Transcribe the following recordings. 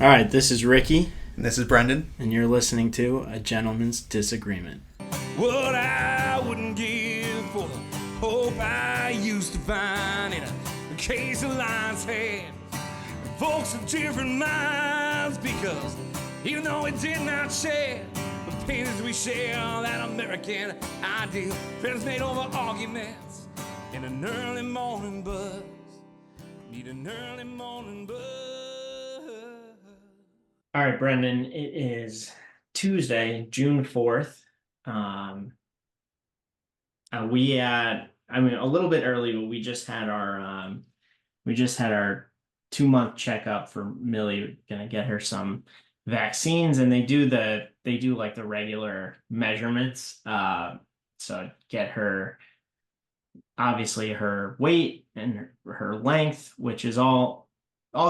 All right, this is Ricky, And this is Brendan. and you're listening to A Gentleman's Disagreement. What I wouldn't give for the hope I used to find in a case of lion's head. Folks of different minds, because even though it did not share the pains we share, that American ideal, friends made over arguments in an early morning buzz. Need an early morning buzz. All right, Brendan, it is Tuesday, June 4th. Um, I mean, a little bit early, but we just had our 2 month checkup for Millie. Gonna get her some vaccines, and they do like the regular measurements. So get her obviously her weight and her length, which is all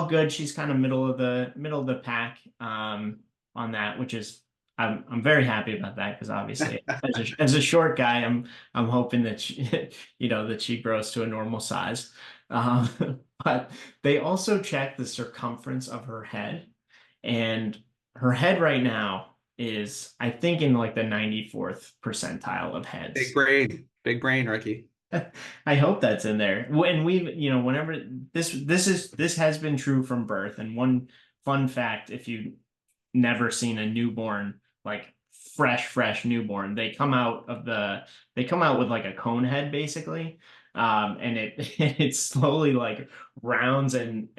good. She's kind of middle of the pack on that, which is I'm very happy about that because obviously as a short guy, I'm hoping that she that she grows to a normal size. But they also check the circumference of her head, and her head right now is I think in like the 94th percentile of heads. Big brain, Ricky. I hope that's in there. When whenever this has been true from birth. And one fun fact, if you've never seen a newborn, like fresh newborn, they come out with like a cone head basically. And it it slowly like rounds and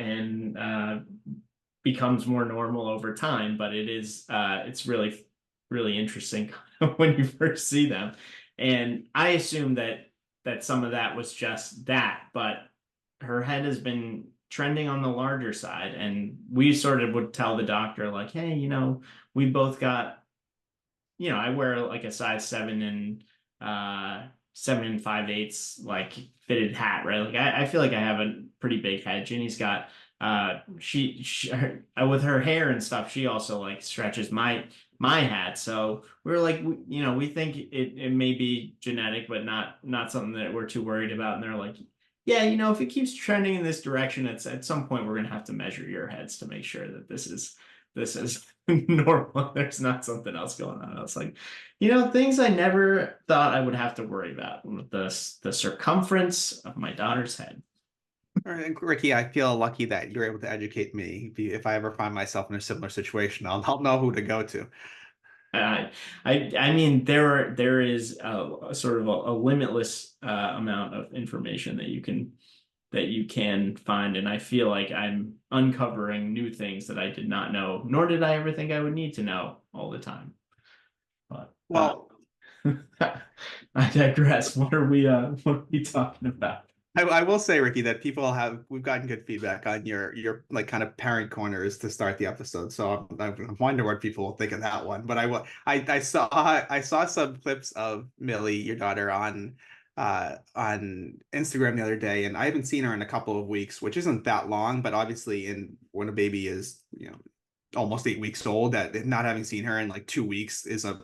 becomes more normal over time, but it's really interesting when you first see them. And I assume that some of that was just that, but her head has been trending on the larger side. And we sort of would tell the doctor, like, hey, we both got, I wear like a size 7 and 5/8 like fitted hat, right? Like I feel like I have a pretty big head. Jenny's got with her hair and stuff, she also like stretches my hat. So we're like, we think it may be genetic, but not something that we're too worried about. And they're like, yeah, if it keeps trending in this direction, it's at some point we're gonna have to measure your heads to make sure that this is normal. There's not something else going on. I was like, things I never thought I would have to worry about. The circumference of my daughter's head. All right, Ricky, I feel lucky that you're able to educate me. If I ever find myself in a similar situation, I'll know who to go to. Uh, I mean, there is a sort of a limitless amount of information that you can find, and I feel like I'm uncovering new things that I did not know, nor did I ever think I would need to know all the time. But Well, I digress. What are we talking about? I will say, Ricky, that we've gotten good feedback on your like kind of parent corners to start the episode. So I wonder what people will think of that one. But I saw some clips of Millie, your daughter, on Instagram the other day, and I haven't seen her in a couple of weeks, which isn't that long, but obviously in when a baby is, almost 8 weeks old, that not having seen her in like 2 weeks is a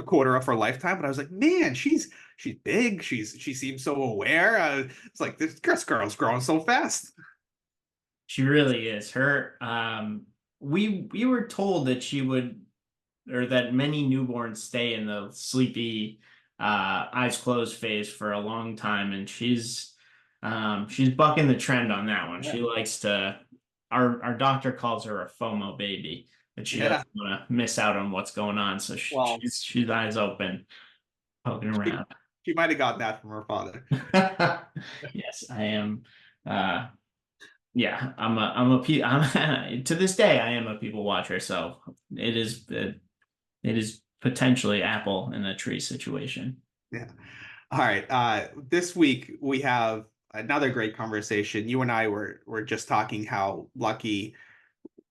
quarter of her lifetime. But I was like, man, she's big. She seems so aware. It's like this girl's growing so fast. She really is. We were told that she would, or that many newborns stay in the sleepy, eyes closed phase for a long time, and she's bucking the trend on that one. Yeah. She likes to. Our doctor calls her a FOMO baby, that she Yeah. doesn't want to miss out on what's going on. So Well, she's eyes open, poking she, around. she might have gotten that from her father. Yes, I am. Uh, yeah, I'm to this day I am a people watcher. So it is potentially apple in a tree situation. Yeah. All right. This week we have another great conversation. You and I were just talking how lucky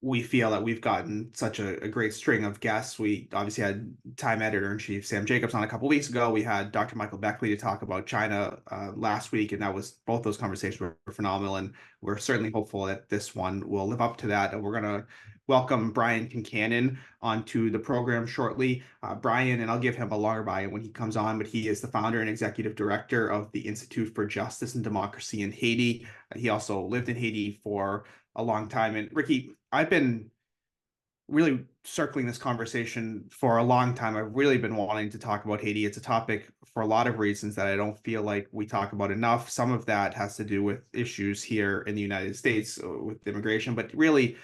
we feel that we've gotten such a great string of guests. We obviously had Time Editor in Chief Sam Jacobs on a couple weeks ago. We had Dr. Michael Beckley to talk about China last week, and that was both those conversations were phenomenal. And we're certainly hopeful that this one will live up to that. And we're going to welcome Brian Concannon onto the program shortly. Brian, and I'll give him a longer bio when he comes on, but he is the founder and executive director of the Institute for Justice and Democracy in Haiti. He also lived in Haiti for a long time. And Ricky, I've been really circling this conversation for a long time. I've really been wanting to talk about Haiti. It's a topic for a lot of reasons that I don't feel like we talk about enough. Some of that has to do with issues here in the United States with immigration, but really,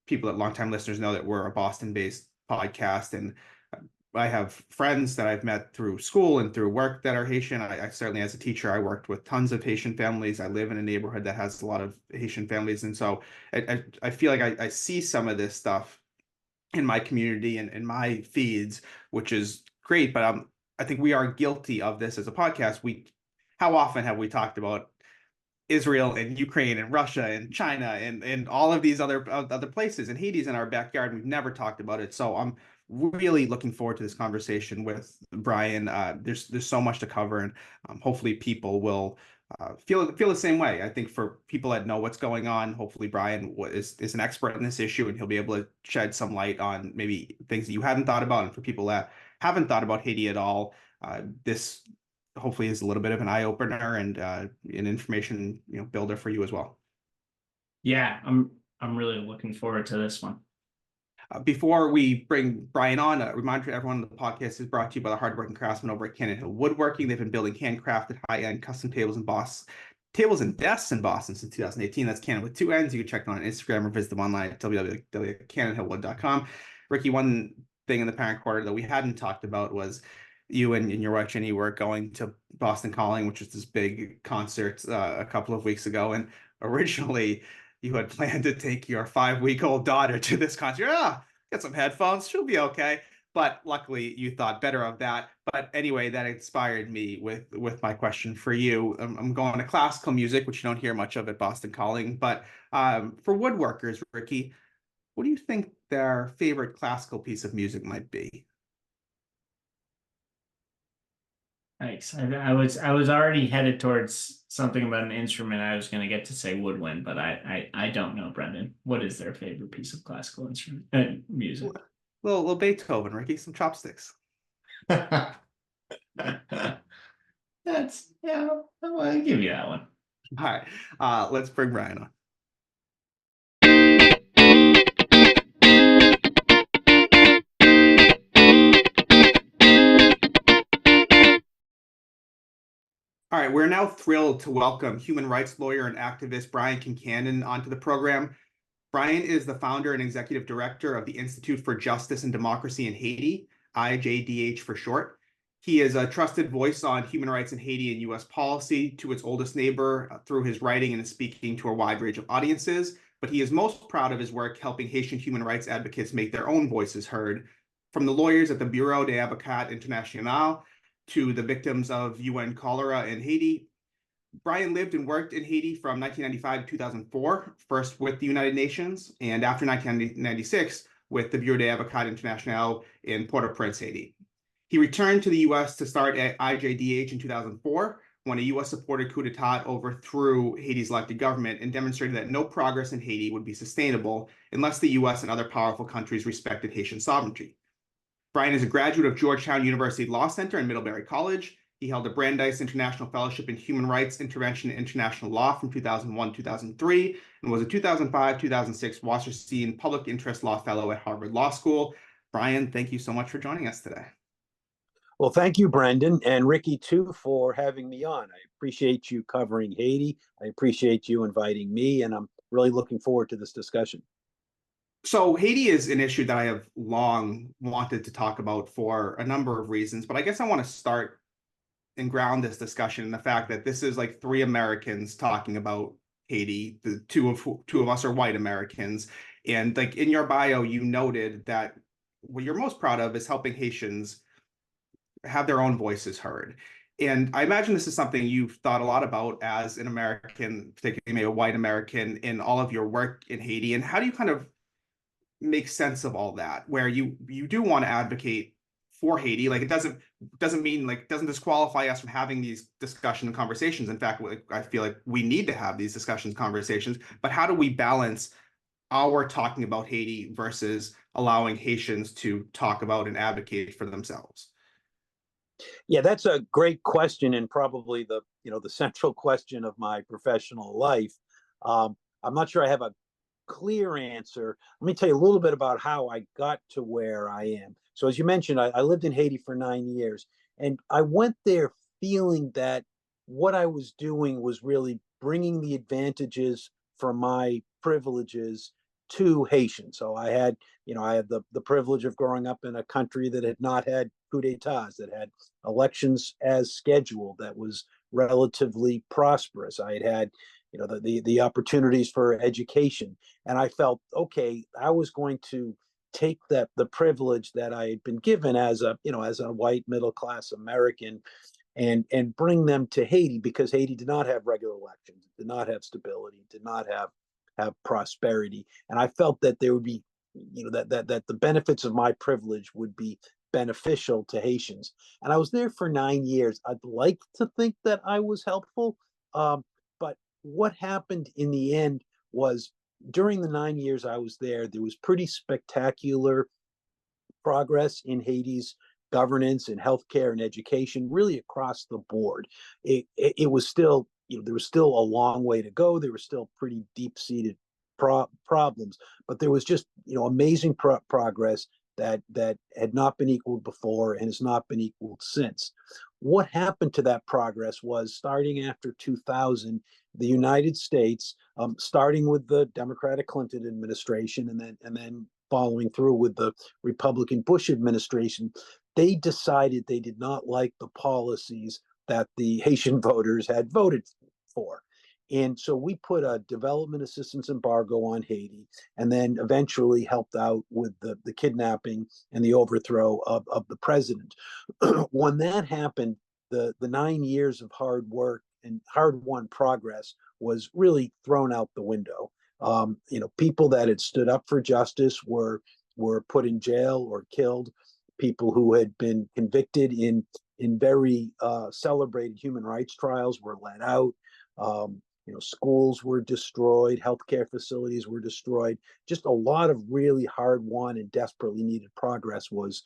people that longtime listeners know that we're a Boston-based podcast, and I have friends that I've met through school and through work that are Haitian. I certainly, as a teacher, I worked with tons of Haitian families. I live in a neighborhood that has a lot of Haitian families, and so I feel like I see some of this stuff in my community and in my feeds, which is great. But I think we are guilty of this as a podcast. How often have we talked about Israel and Ukraine and Russia and China and all of these other places, and Haiti's in our backyard. We've never talked about it, so I'm really looking forward to this conversation with Brian. There's so much to cover, and hopefully people will feel the same way. I think for people that know what's going on, hopefully Brian is an expert in this issue, and he'll be able to shed some light on maybe things that you hadn't thought about, and for people that haven't thought about Haiti at all, this hopefully is a little bit of an eye opener and an information builder for you as well. Yeah, I'm really looking forward to this one. Before we bring Brian on, a reminder to everyone: the podcast is brought to you by the hardworking craftsmen over at Cannon Hill Woodworking. They've been building handcrafted, high-end custom tables and desks in Boston since 2018. That's Cannon with two N's. You can check them on Instagram or visit them online at www.cannonhillwood.com. Ricky, one thing in the parent quarter that we hadn't talked about was you and your wife Jenny were going to Boston Calling, which was this big concert a couple of weeks ago. And originally, you had planned to take your 5-week-old daughter to this concert. Get some headphones, she'll be okay. But luckily, you thought better of that. But anyway, that inspired me with my question for you. I'm going to classical music, which you don't hear much of at Boston Calling. But for woodworkers, Ricky, what do you think their favorite classical piece of music might be? Thanks. I was already headed towards something about an instrument. I was going to get to say woodwind, but I don't know, Brendan. What is their favorite piece of classical instrument music? Little Beethoven, Ricky, some chopsticks. That's yeah. I'll give you that one. All right, let's bring Brian on. All right, we're now thrilled to welcome human rights lawyer and activist Brian Concannon onto the program. Brian is the founder and executive director of the Institute for Justice and Democracy in Haiti, IJDH for short. He is a trusted voice on human rights in Haiti and U.S. policy to its oldest neighbor through his writing and speaking to a wide range of audiences. But he is most proud of his work helping Haitian human rights advocates make their own voices heard, from the lawyers at the Bureau des Avocats Internationaux to the victims of UN cholera in Haiti. Brian lived and worked in Haiti from 1995 to 2004, first with the United Nations, and after 1996 with the Bureau des Avocats Internationaux in Port-au-Prince, Haiti. He returned to the U.S. to start at IJDH in 2004, when a U.S.-supported coup d'etat overthrew Haiti's elected government and demonstrated that no progress in Haiti would be sustainable unless the U.S. and other powerful countries respected Haitian sovereignty. Brian is a graduate of Georgetown University Law Center and Middlebury College. He held a Brandeis International Fellowship in Human Rights, Intervention, and International Law from 2001-2003, and was a 2005-2006 Wasserstein Public Interest Law Fellow at Harvard Law School. Brian, thank you so much for joining us today. Well, thank you, Brendan, and Ricky, too, for having me on. I appreciate you covering Haiti. I appreciate you inviting me, and I'm really looking forward to this discussion. So Haiti is an issue that I have long wanted to talk about for a number of reasons, but I guess I want to start and ground this discussion in the fact that this is like three Americans talking about Haiti. The two of us are white Americans, and like in your bio, you noted that what you're most proud of is helping Haitians have their own voices heard. And I imagine this is something you've thought a lot about as an American, particularly maybe a white American, in all of your work in Haiti. And how do you kind of make sense of all that, where you do want to advocate for Haiti? Like, it doesn't mean, like, doesn't disqualify us from having these discussion and conversations. In fact, I feel like we need to have these discussions, conversations, but how do we balance our talking about Haiti versus allowing Haitians to talk about and advocate for themselves? Yeah, that's a great question, and probably the central question of my professional life. I'm not sure I have a clear answer, let me tell you a little bit about how I got to where I am. So, as you mentioned, I lived in Haiti for 9 years, and I went there feeling that what I was doing was really bringing the advantages from my privileges to Haitians. So I had the privilege of growing up in a country that had not had coup d'etats, that had elections as scheduled, that was relatively prosperous. I had the opportunities for education, and I felt okay. I was going to take the privilege that I had been given as a white middle class American, and bring them to Haiti, because Haiti did not have regular elections, did not have stability, did not have prosperity, and I felt that there would be, that the benefits of my privilege would be beneficial to Haitians. And I was there for 9 years. I'd like to think that I was helpful, but what happened in the end was, during the 9 years I was there was pretty spectacular progress in Haiti's governance and healthcare and education, really across the board. It was still, there was still a long way to go. There were still pretty deep-seated problems, but there was just, amazing progress that had not been equaled before and has not been equaled since. What happened to that progress was, starting after 2000, the United States, starting with the Democratic Clinton administration, and then following through with the Republican Bush administration, they decided they did not like the policies that the Haitian voters had voted for. And so we put a development assistance embargo on Haiti, and then eventually helped out with the kidnapping and the overthrow of the president. When that happened, the 9 years of hard work and hard won progress was really thrown out the window. People that had stood up for justice were put in jail or killed. People who had been convicted in very celebrated human rights trials were let out. Schools were destroyed, healthcare facilities were destroyed. Just a lot of really hard-won and desperately needed progress was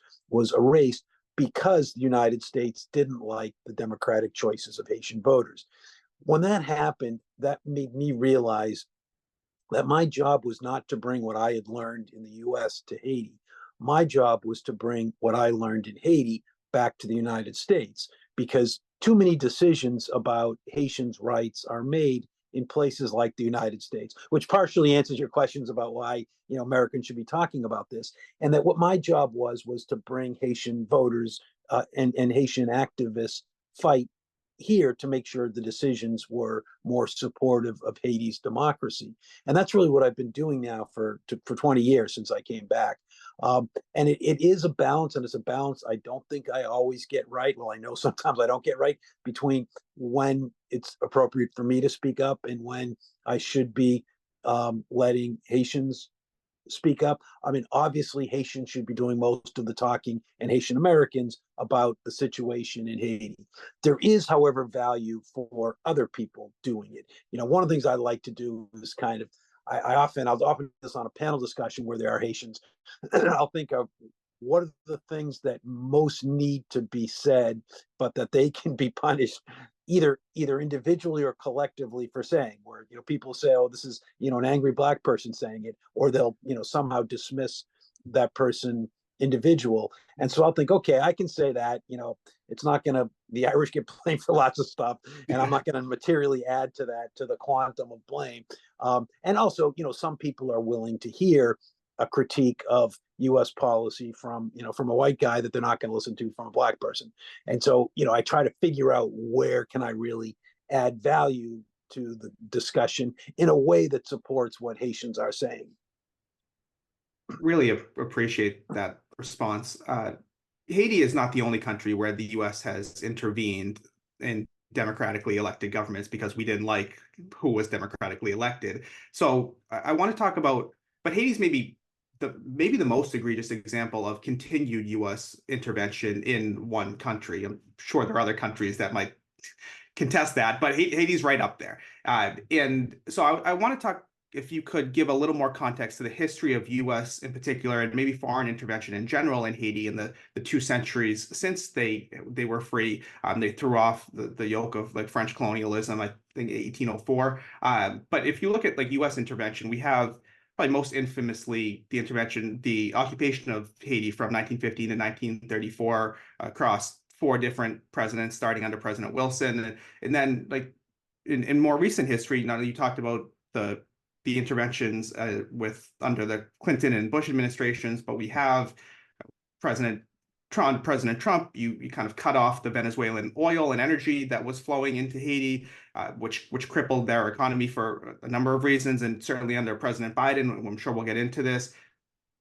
erased, because the United States didn't like the democratic choices of Haitian voters. When that happened, that made me realize that my job was not to bring what I had learned in the US to Haiti. My job was to bring what I learned in Haiti back to the United States, because too many decisions about Haitians' rights are made in places like the United States, which partially answers your questions about why Americans should be talking about this. And that what my job was to bring Haitian voters and Haitian activists fight here to make sure the decisions were more supportive of Haiti's democracy. And that's really what I've been doing now for 20 years, since I came back. And it is a balance, and it's a balance I don't think I always get right. Well, I know sometimes I don't get right, between when it's appropriate for me to speak up and when I should be letting Haitians speak up. I mean, obviously, Haitians should be doing most of the talking, and Haitian Americans, about the situation in Haiti. There is, however, value for other people doing it. One of the things I like to do is I'll often do this on a panel discussion where there are Haitians. I'll think of, what are the things that most need to be said, but that they can be punished either individually or collectively for saying, where people say, oh, this is an angry black person saying it, or they'll somehow dismiss that person individual. And so I'll think, okay, I can say that. It's not going to, the Irish get blamed for lots of stuff, and I'm not going to materially add to that, to the quantum of blame. And also, some people are willing to hear a critique of U.S. policy from a white guy that they're not going to listen to from a black person. And so, I try to figure out, where can I really add value to the discussion in a way that supports what Haitians are saying. Really appreciate that response. Haiti is not the only country where the U.S. has intervened in democratically elected governments because we didn't like who was democratically elected. So I want to talk about, but Haiti's maybe the most egregious example of continued U.S. intervention in one country. I'm sure there are other countries that might contest that, but Haiti's right up there. And so I want to talk, if you could give a little more context to the history of U.S. in particular, and maybe foreign intervention in general in Haiti in the 2 centuries since they were free. They threw off the yoke of French colonialism, I think 1804. But if you look at U.S. intervention, we have probably most infamously the occupation of Haiti from 1915 to 1934 across four different presidents, starting under President Wilson, and then like in more recent history. Now you talked about the interventions with under the Clinton and Bush administrations, but we have President President Trump, you kind of cut off the Venezuelan oil and energy that was flowing into Haiti, which crippled their economy for a number of reasons, and certainly under President Biden, I'm sure we'll get into this,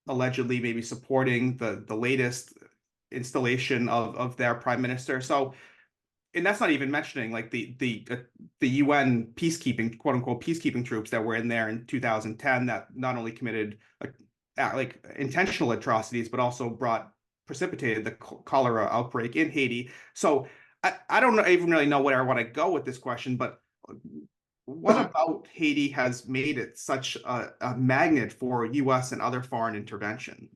allegedly maybe supporting the latest installation of their prime minister. So, and that's not even mentioning like the UN peacekeeping, quote unquote, peacekeeping troops that were in there in 2010 that not only committed like intentional atrocities, but also precipitated the cholera outbreak in Haiti. So I don't even really know where I want to go with this question, but what about Haiti has made it such a magnet for U.S. and other foreign intervention?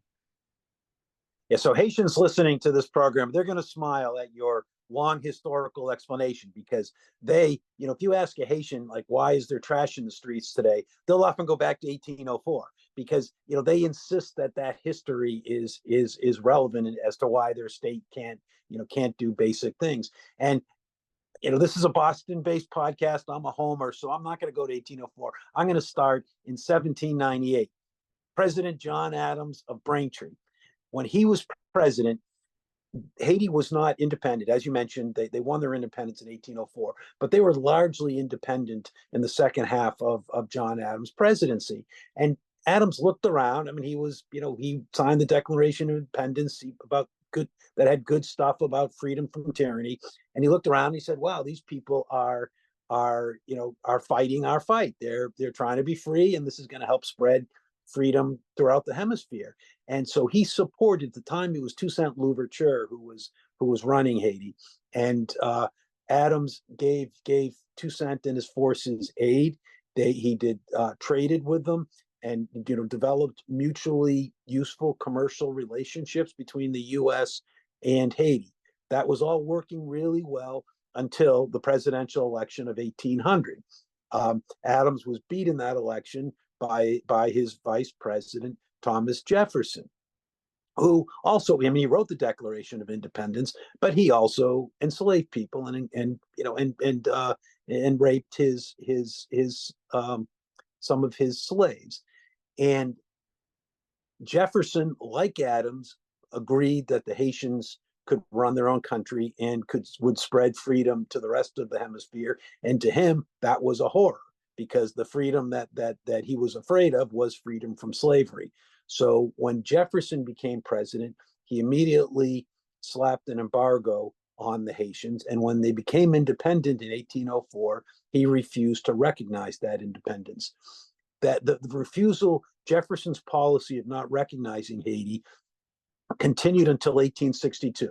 Yeah, so Haitians listening to this program, they're going to smile at your long historical explanation, because they, if you ask a Haitian, like, why is there trash in the streets today? They'll often go back to 1804, because, they insist that that history is relevant as to why their state can't do basic things. And, this is a Boston-based podcast. I'm a homer, so I'm not going to go to 1804. I'm going to start in 1798. President John Adams of Braintree. When he was president, Haiti was not independent. As you mentioned, they won their independence in 1804, but they were largely independent in the second half of John Adams' presidency. And Adams looked around. I mean, he was, he signed the Declaration of Independence that had good stuff about freedom from tyranny. And he looked around and he said, wow, these people are fighting our fight. They're trying to be free, and this is going to help spread freedom throughout the hemisphere. And so he supported, at the time it was Toussaint Louverture who was running Haiti, and Adams gave Toussaint and his forces aid. He traded with them, and developed mutually useful commercial relationships between the U.S. and Haiti. That was all working really well until the presidential election of 1800. Adams was beat in that election by his vice president, Thomas Jefferson, who also, he wrote the Declaration of Independence, but he also enslaved people and raped some of his slaves. And Jefferson, like Adams, agreed that the Haitians could run their own country and would spread freedom to the rest of the hemisphere. And to him, that was a horror, because the freedom that he was afraid of was freedom from slavery. So when Jefferson became president, he immediately slapped an embargo on the Haitians. And when they became independent in 1804, he refused to recognize that independence. That the refusal, Jefferson's policy of not recognizing Haiti, continued until 1862,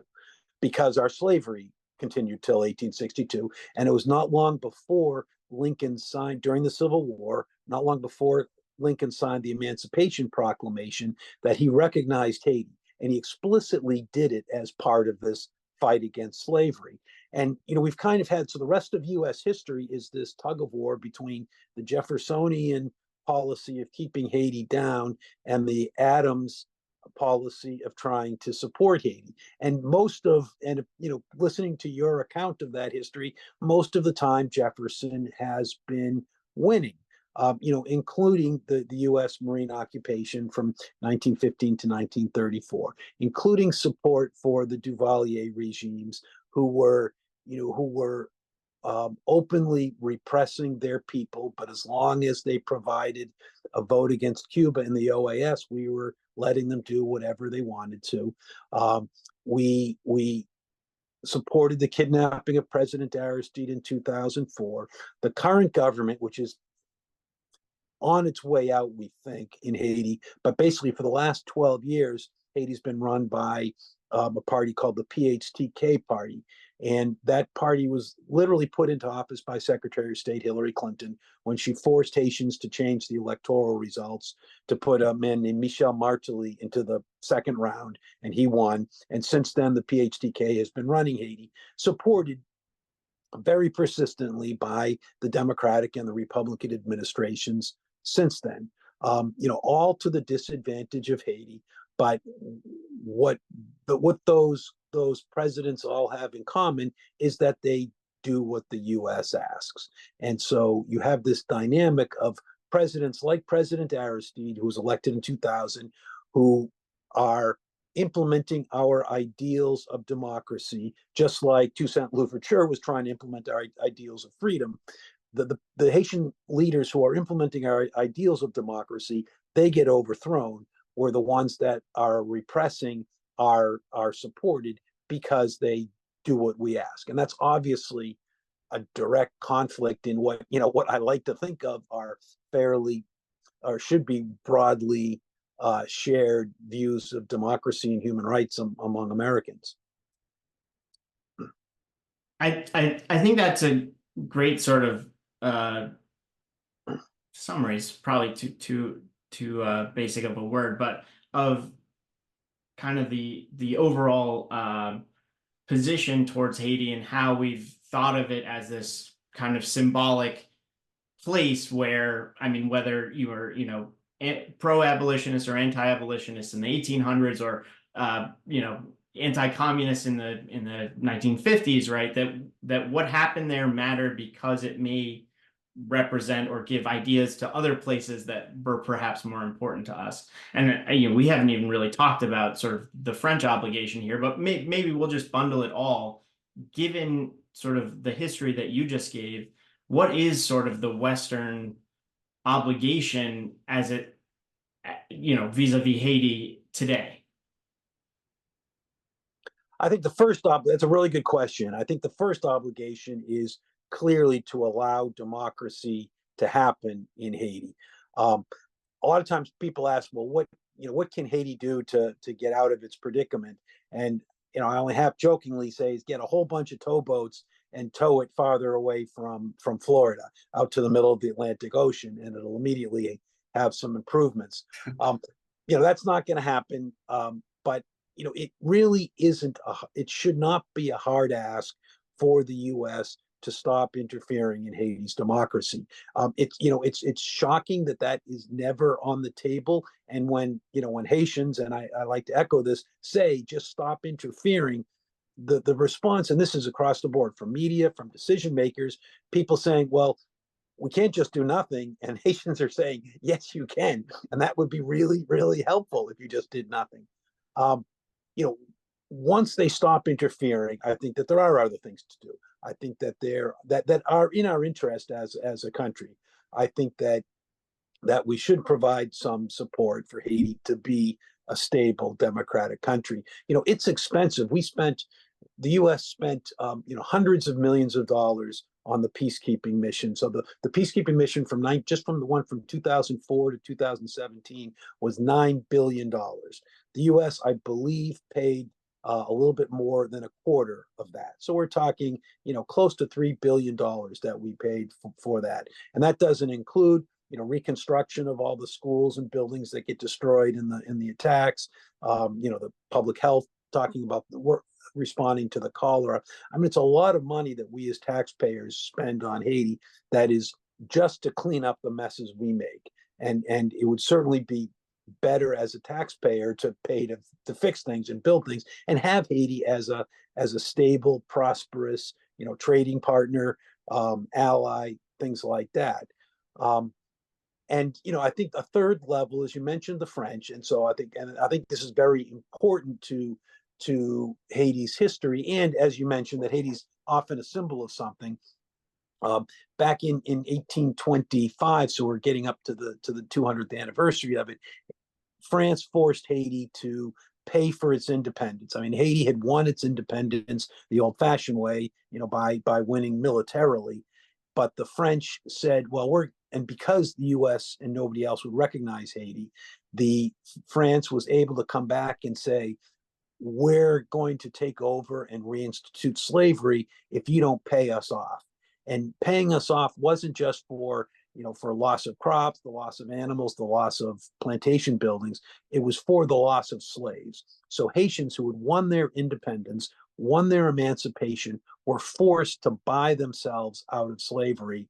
because our slavery continued till 1862. And it was not long before Lincoln signed, during the Civil War, not long before Lincoln signed the Emancipation Proclamation, that he recognized Haiti. And he explicitly did it as part of this fight against slavery. And, we've kind of had, so the rest of U.S. history is this tug of war between the Jeffersonian policy of keeping Haiti down and the Adams policy of trying to support Haiti. And listening to your account of that history, most of the time Jefferson has been winning, including the U.S. Marine occupation from 1915 to 1934, including support for the Duvalier regimes who were openly repressing their people. But as long as they provided a vote against Cuba in the OAS, we were letting them do whatever they wanted to. We supported the kidnapping of President Aristide in 2004. The current government, which is on its way out, we think, in Haiti, but basically for the last 12 years, Haiti's been run by a party called the PHTK party. And that party was literally put into office by Secretary of State Hillary Clinton when she forced Haitians to change the electoral results to put a man named Michel Martelly into the second round, and he won. And since then, the PHTK has been running Haiti, supported very persistently by the Democratic and the Republican administrations since then. all to the disadvantage of Haiti. But what what those presidents all have in common is that they do what the U.S. asks. And so you have this dynamic of presidents like President Aristide, who was elected in 2000, who are implementing our ideals of democracy, just like Toussaint Louverture was trying to implement our ideals of freedom. The Haitian leaders who are implementing our ideals of democracy, they get overthrown, where the ones that are repressing are supported because they do what we ask. And that's obviously a direct conflict in what I like to think of are fairly or should be broadly shared views of democracy and human rights among Americans. I think that's a great sort of summary. Is probably too basic of a word, but of kind of the overall position towards Haiti and how we've thought of it as this kind of symbolic place where, I mean, whether you were, pro-abolitionist or anti-abolitionist in the 1800s, or anti-communist in the 1950s, right? That what happened there mattered because it may represent or give ideas to other places that were perhaps more important to us. And we haven't even really talked about sort of the French obligation here, but maybe we'll just bundle it all. Given sort of the history that you just gave, what is sort of the Western obligation as it, vis-a-vis Haiti today? I think that's a really good question. I think the first obligation is clearly to allow democracy to happen in Haiti. A lot of times people ask, well, what can Haiti do to get out of its predicament? And I only half jokingly say is get a whole bunch of towboats and tow it farther away from Florida out to the middle of the Atlantic Ocean, and it'll immediately have some improvements. That's not going to happen. But it really isn't. It should not be a hard ask for the U.S. to stop interfering in Haiti's democracy. It's shocking that is never on the table. And when Haitians, and I like to echo this, say just stop interfering, the response, and this is across the board, from media, from decision makers, people saying, well, we can't just do nothing, and Haitians are saying, yes, you can, and that would be really, really helpful if you just did nothing. Once they stop interfering, I think that there are other things to do. I think that that are in our interest as a country. I think that we should provide some support for Haiti to be a stable democratic country. It's expensive. The U.S. spent hundreds of millions of dollars on the peacekeeping mission. So the peacekeeping mission just from the one from 2004 to 2017 was $9 billion. The U.S., I believe, paid a little bit more than a quarter of that. So we're talking, close to $3 billion that we paid for that. And that doesn't include, reconstruction of all the schools and buildings that get destroyed in the attacks, the public health, talking about the work, responding to the cholera. I mean, it's a lot of money that we as taxpayers spend on Haiti that is just to clean up the messes we make. And it would certainly be better as a taxpayer to pay to fix things and build things, and have Haiti as a stable, prosperous, trading partner, ally, things like that. And I think the third level is, you mentioned the French, and so I think this is very important to Haiti's history, and as you mentioned, that Haiti's often a symbol of something. Back in 1825, so we're getting up to the 200th anniversary of it, France forced Haiti to pay for its independence. I mean, Haiti had won its independence the old-fashioned way, by winning militarily, but the French said, well, and because the U.S. and nobody else would recognize Haiti, France was able to come back and say, we're going to take over and reinstitute slavery if you don't pay us off. And paying us off wasn't just for loss of crops, the loss of animals, the loss of plantation buildings. It was for the loss of slaves. So Haitians who had won their independence, won their emancipation, were forced to buy themselves out of slavery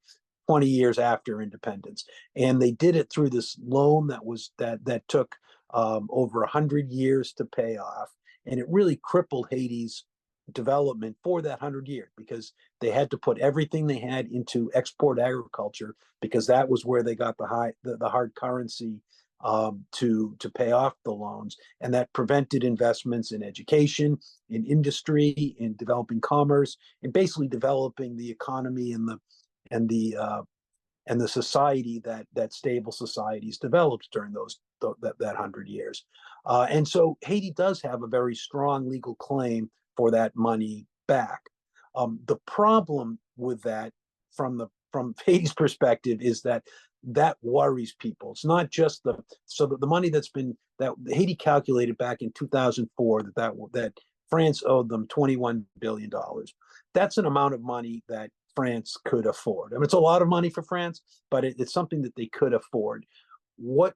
20 years after independence. And they did it through this loan that took over 100 years to pay off. And it really crippled Haiti's development for that 100 years because they had to put everything they had into export agriculture because that was where they got the hard currency to pay off the loans, and that prevented investments in education, in industry, in developing commerce, and basically developing the economy and the society that stable societies developed during that 100 years. And so Haiti does have a very strong legal claim for that money back. The problem with that, from Haiti's perspective, is that worries people. It's not just the money that Haiti calculated back in 2004 that France owed them $21 billion. That's an amount of money that France could afford. I mean, it's a lot of money for France, but it's something that they could afford. What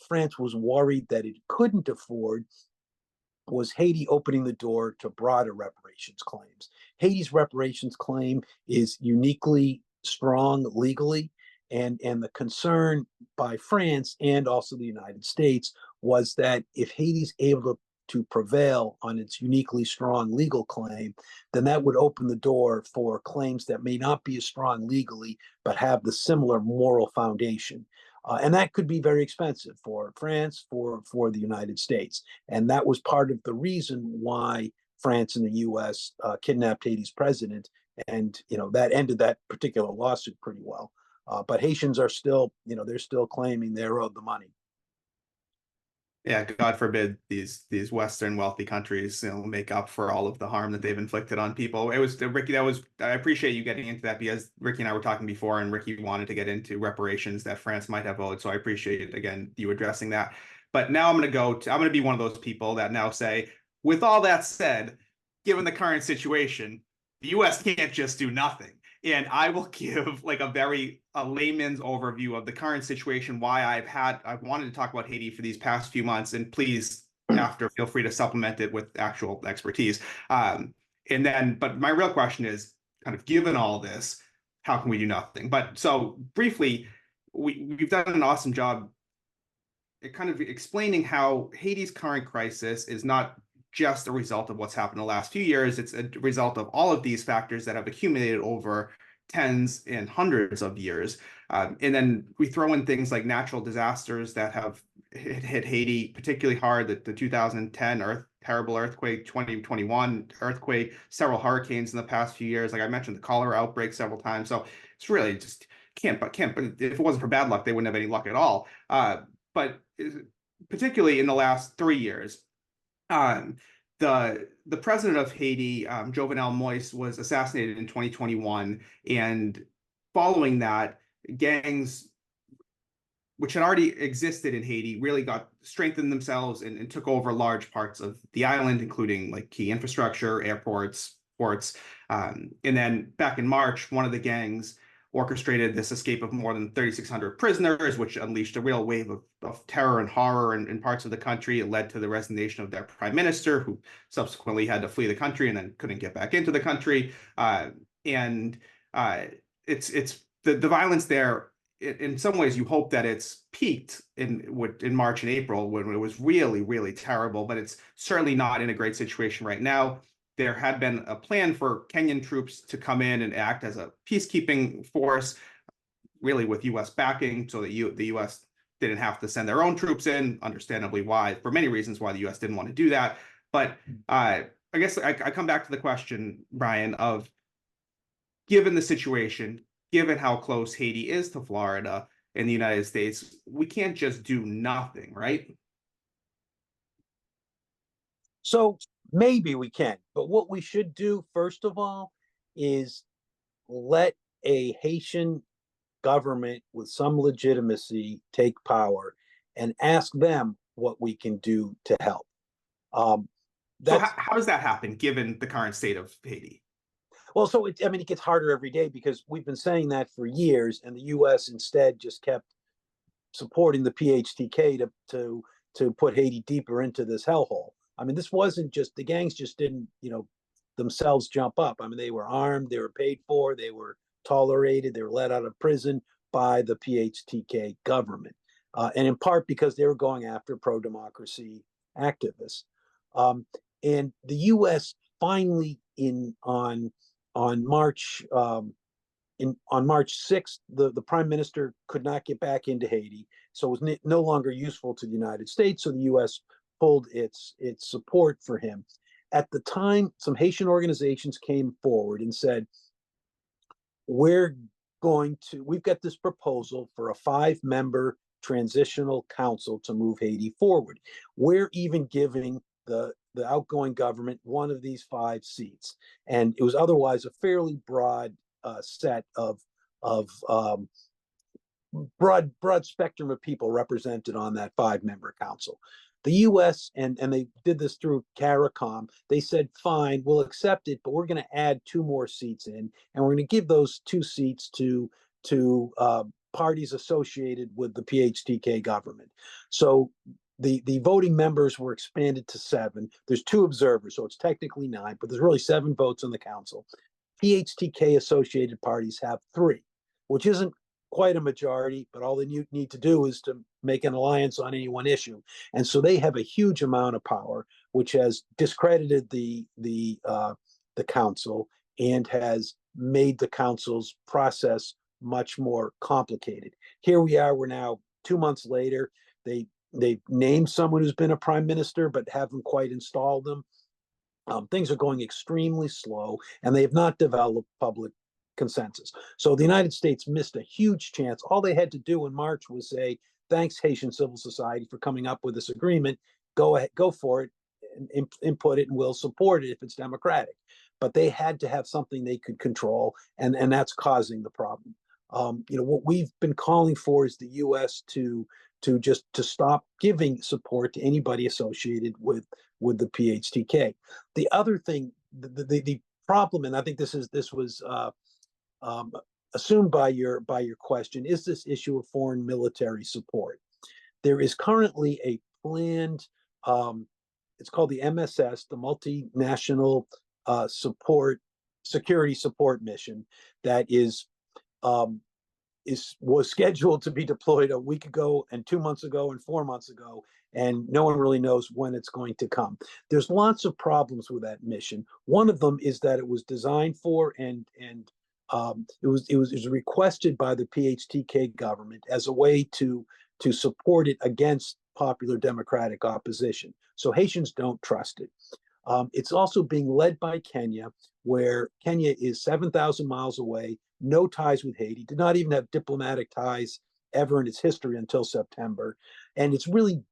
France was worried that it couldn't afford was Haiti opening the door to broader reparations claims. Haiti's reparations claim is uniquely strong legally, and the concern by France and also the United States was that if Haiti's able to prevail on its uniquely strong legal claim, then that would open the door for claims that may not be as strong legally, but have the similar moral foundation. And that could be very expensive for France, for the United States. And that was part of the reason why France and the U.S. Kidnapped Haiti's president. And, that ended that particular lawsuit pretty well. But Haitians are still, they're still claiming they're owed the money. Yeah, God forbid these Western wealthy countries, make up for all of the harm that they've inflicted on people. It was Ricky. I appreciate you getting into that because Ricky and I were talking before, and Ricky wanted to get into reparations that France might have owed. So I appreciate again you addressing that. But now I'm going to be one of those people that now say, with all that said, given the current situation, the U.S. can't just do nothing. And I will give like a layman's overview of the current situation, why I've wanted to talk about Haiti for these past few months, and please, after, feel free to supplement it with actual expertise. But my real question is, kind of given all this, how can we do nothing? But so briefly, we've done an awesome job at kind of explaining how Haiti's current crisis is not just a result of what's happened in the last few years. It's a result of all of these factors that have accumulated over tens and hundreds of years. And then we throw in things like natural disasters that have hit Haiti particularly hard, the 2010 terrible earthquake, 2021 earthquake, several hurricanes in the past few years. Like I mentioned, the cholera outbreak several times. So it's really just but if it wasn't for bad luck, they wouldn't have any luck at all. But particularly in the last 3 years, the president of Haiti, Jovenel Moise, was assassinated in 2021, and following that, gangs which had already existed in Haiti really got strengthened themselves and took over large parts of the island, including like key infrastructure, airports, ports. And then back in March, one of the gangs orchestrated this escape of more than 3,600 prisoners, which unleashed a real wave of terror and horror in parts of the country. It led to the resignation of their prime minister, who subsequently had to flee the country and then couldn't get back into the country. It's the violence there. In some ways, you hope that it's peaked in March and April when it was really, really terrible, but it's certainly not in a great situation right now. There had been a plan for Kenyan troops to come in and act as a peacekeeping force, really with U.S. backing, so that the U.S. didn't have to send their own troops in, understandably why, for many reasons, why the U.S. didn't want to do that. But I guess I come back to the question, Brian, of given the situation, given how close Haiti is to Florida in the United States, we can't just do nothing, right? So maybe we can, but what we should do, first of all, is let a Haitian government with some legitimacy take power and ask them what we can do to help. So how does that happen, given the current state of Haiti? Well, so it gets harder every day because we've been saying that for years, and the U.S. instead just kept supporting the PHTK to put Haiti deeper into this hellhole. I mean, this wasn't just the gangs just didn't themselves jump up. I mean, they were armed, they were paid for, they were tolerated. They were let out of prison by the PHTK government, and in part because they were going after pro-democracy activists. And the U.S. finally, on March on March 6th, the prime minister could not get back into Haiti, so it was no longer useful to the United States. So the U.S. pulled its support for him. At the time, some Haitian organizations came forward and said, we've got this proposal for a 5-member transitional council to move Haiti forward. We're even giving the outgoing government one of these 5 seats. And it was otherwise a fairly broad set of broad spectrum of people represented on that 5-member council. The U.S. and they did this through CARICOM. They said, fine, we'll accept it, but we're going to add 2 more seats in, and we're going to give those 2 seats to parties associated with the PHTK government. So the voting members were expanded to 7. There's 2 observers, so it's technically 9, but there's really 7 votes on the council. PHTK associated parties have 3, which isn't quite a majority, but all they need to do is to make an alliance on any one issue. And so they have a huge amount of power, which has discredited the council and has made the council's process much more complicated. Here we are, we're now 2 months later. They've named someone who's been a prime minister, but haven't quite installed them. Things are going extremely slow, and they have not developed public consensus. So the United States missed a huge chance. All they had to do in March was say, thanks, Haitian civil society, for coming up with this agreement. Go ahead, go for it, and input it, and we'll support it if it's democratic. But they had to have something they could control, and that's causing the problem. What we've been calling for is the U.S. to stop giving support to anybody associated with the PHTK. The other thing, the problem, and I think this was assumed by your question, is this issue of foreign military support. There is currently a planned, it's called the MSS, the Multinational Security Support Mission, that was scheduled to be deployed a week ago and 2 months ago and 4 months ago, and no one really knows when it's going to come. There's lots of problems with that mission. One of them is that it was designed for and it was requested by the PHTK government as a way to support it against popular democratic opposition. So Haitians don't trust it. It's also being led by Kenya, where Kenya is 7,000 miles away, no ties with Haiti, did not even have diplomatic ties ever in its history until September. And it's really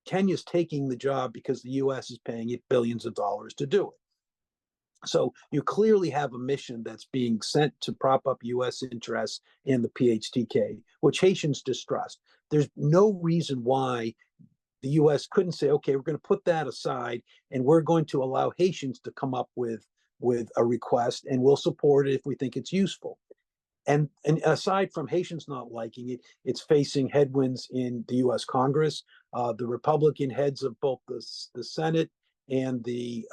Kenya's taking the job because the U.S. is paying it billions of dollars to do it. So you clearly have a mission that's being sent to prop up U.S. interests in the PHTK, which Haitians distrust. There's no reason why the U.S. couldn't say, okay, we're going to put that aside and we're going to allow Haitians to come up with a request, and we'll support it if we think it's useful. And aside from Haitians not liking it, it's facing headwinds in the U.S. Congress. The Republican heads of both the Senate and the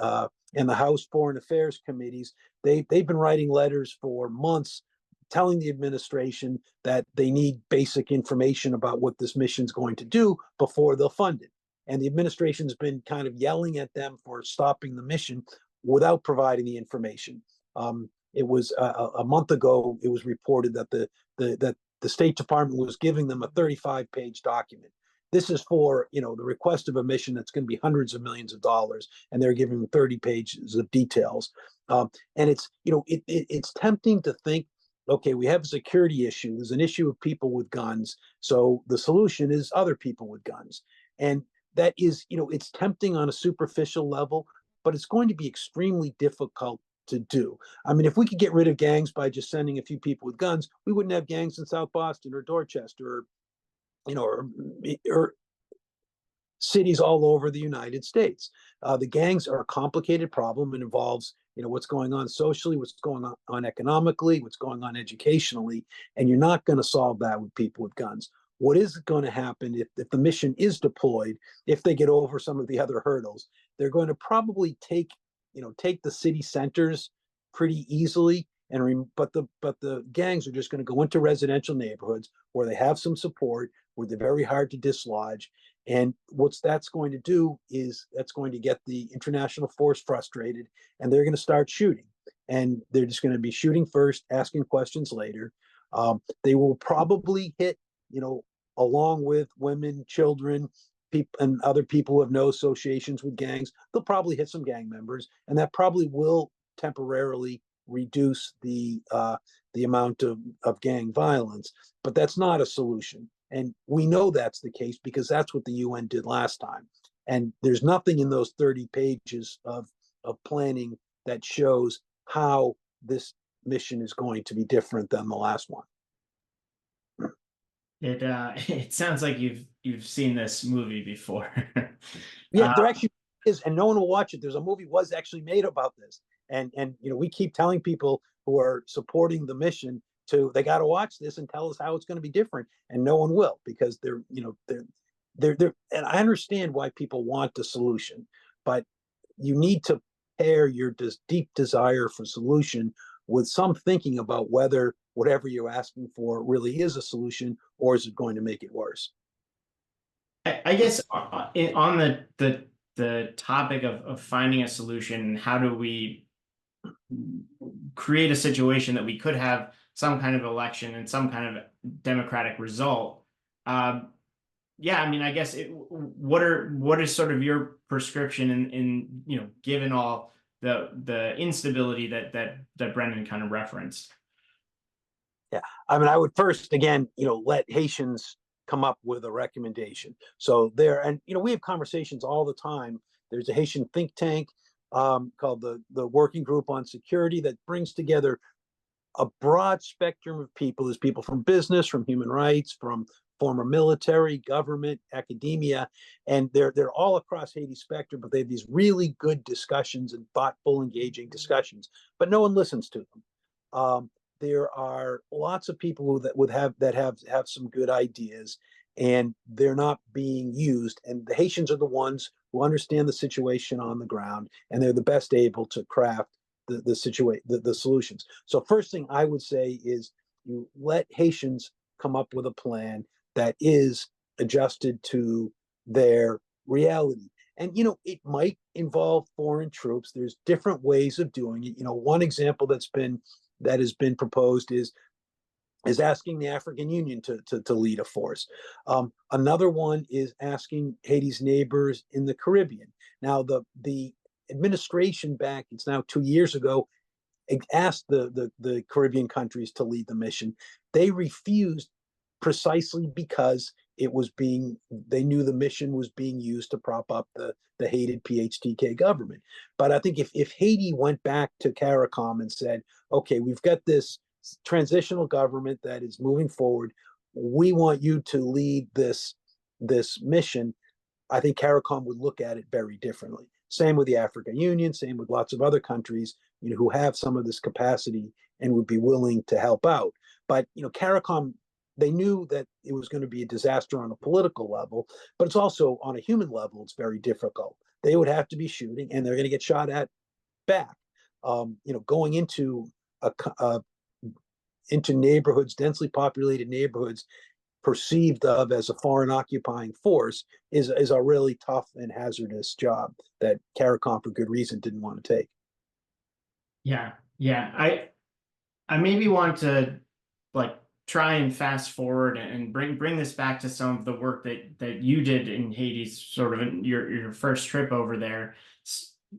House Foreign Affairs committees, they've been writing letters for months telling the administration that they need basic information about what this mission's going to do before they'll fund it. And the administration's been kind of yelling at them for stopping the mission without providing the information. It was a month ago, it was reported that the State Department was giving them a 35-page document. This is for, the request of a mission that's going to be hundreds of millions of dollars, and they're giving them 30 pages of details. And it's, it's tempting to think, okay, we have a security issue. There's an issue of people with guns. So the solution is other people with guns. And that is, it's tempting on a superficial level, but it's going to be extremely difficult to do. I mean, if we could get rid of gangs by just sending a few people with guns, we wouldn't have gangs in South Boston or Dorchester or cities all over the United States. The gangs are a complicated problem and involves, what's going on socially, what's going on economically, what's going on educationally, and you're not going to solve that with people with guns. What is going to happen if the mission is deployed, if they get over some of the other hurdles, they're going to probably take the city centers pretty easily, but the gangs are just going to go into residential neighborhoods where they have some support, where they're very hard to dislodge. And that's going to do is that's going to get the international force frustrated, and they're going to start shooting. And they're just going to be shooting first, asking questions later. They will probably hit, along with women, children, people, and other people who have no associations with gangs. They'll probably hit some gang members, and that probably will temporarily reduce the amount of gang violence. But that's not a solution. And we know that's the case because that's what the UN did last time. And there's nothing in those 30 pages of planning that shows how this mission is going to be different than the last one. It sounds like you've seen this movie before. Yeah, there actually is, and no one will watch it. There's a movie was actually made about this, and we keep telling people who are supporting the mission they got to watch this and tell us how it's going to be different, and no one will because they're and I understand why people want the solution, but you need to pair your deep desire for solution with some thinking about whether whatever you're asking for really is a solution or is it going to make it worse. I guess on the topic of finding a solution, how do we create a situation that we could have some kind of election and some kind of democratic result? Yeah, I mean, I guess what is sort of your prescription in given all the instability that Brendan kind of referenced? Yeah, I mean, I would first again, let Haitians come up with a recommendation. So we have conversations all the time. There's a Haitian think tank called the Working Group on Security that brings together a broad spectrum of people. There's people from business, from human rights, from former military, government, academia, and they're all across Haiti spectrum, but they have these really good discussions and thoughtful, engaging discussions, but no one listens to them. There are lots of people that have some good ideas, and they're not being used. And the Haitians are the ones who understand the situation on the ground, and they're the best able to craft the solutions. So first thing I would say is you let Haitians come up with a plan that is adjusted to their reality. And it might involve foreign troops. There's different ways of doing it. One example that has been proposed is asking the African Union to lead a force. Another one is asking Haiti's neighbors in the Caribbean. Now, the administration back, it's now 2 years ago, asked the Caribbean countries to lead the mission. They refused precisely because they knew the mission was being used to prop up the hated PHTK government. But I think if Haiti went back to CARICOM and said, okay, we've got this transitional government that is moving forward, we want you to lead this mission, I think CARICOM would look at it very differently. Same with the African Union, same with lots of other countries, who have some of this capacity and would be willing to help out. But, CARICOM, they knew that it was going to be a disaster on a political level, but it's also on a human level, it's very difficult. They would have to be shooting, and they're going to get shot at back. Going into into neighborhoods, densely populated neighborhoods, perceived of as a foreign occupying force is a really tough and hazardous job that CARICOM, for good reason, didn't want to take. Yeah. I maybe want to try and fast forward and bring this back to some of the work that you did in Haiti, sort of in your first trip over there.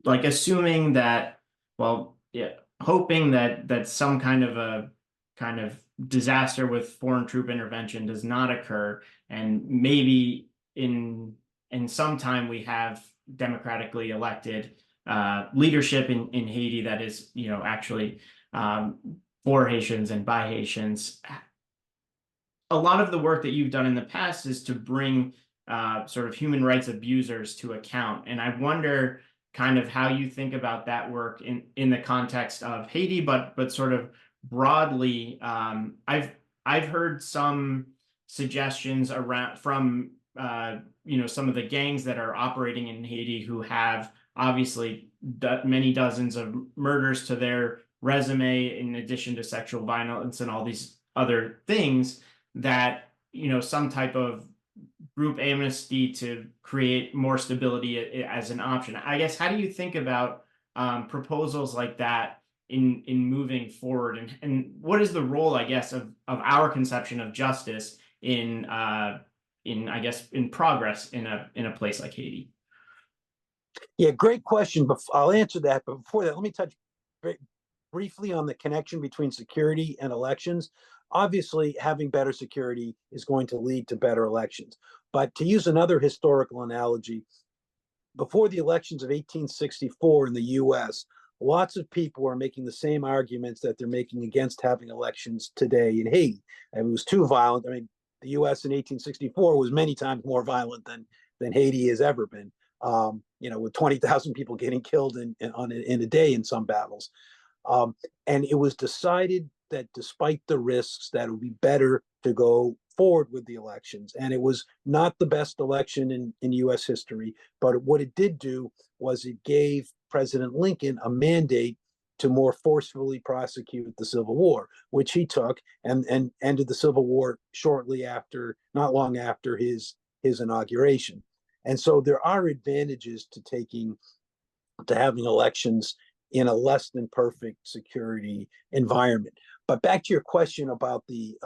Assuming that, hoping that some kind of disaster with foreign troop intervention does not occur, and maybe in some time we have democratically elected leadership in Haiti that is actually for Haitians and by Haitians. A lot of the work that you've done in the past is to bring sort of human rights abusers to account, and I wonder kind of how you think about that work in the context of Haiti, but sort of broadly. I've heard some suggestions around from some of the gangs that are operating in Haiti who have obviously many dozens of murders to their resume, in addition to sexual violence and all these other things, that, some type of group amnesty to create more stability as an option. I guess, how do you think about proposals like that in moving forward, and what is the role, I guess, of our conception of justice in I guess in progress in a place like Haiti? Yeah, great question. But I'll answer that. But before that, let me touch briefly on the connection between security and elections. Obviously, having better security is going to lead to better elections. But to use another historical analogy, before the elections of 1864 in the US, lots of people are making the same arguments that they're making against having elections today in Haiti. And it was too violent. I mean, the US in 1864 was many times more violent than Haiti has ever been. With 20,000 people getting killed in a day in some battles. And it was decided that despite the risks, that it would be better to go forward with the elections. And it was not the best election in US history, but what it did do was it gave President Lincoln a mandate to more forcefully prosecute the Civil War, which he took and ended the Civil War shortly after, not long after his inauguration. And so there are advantages to having elections in a less than perfect security environment. But back to your question about the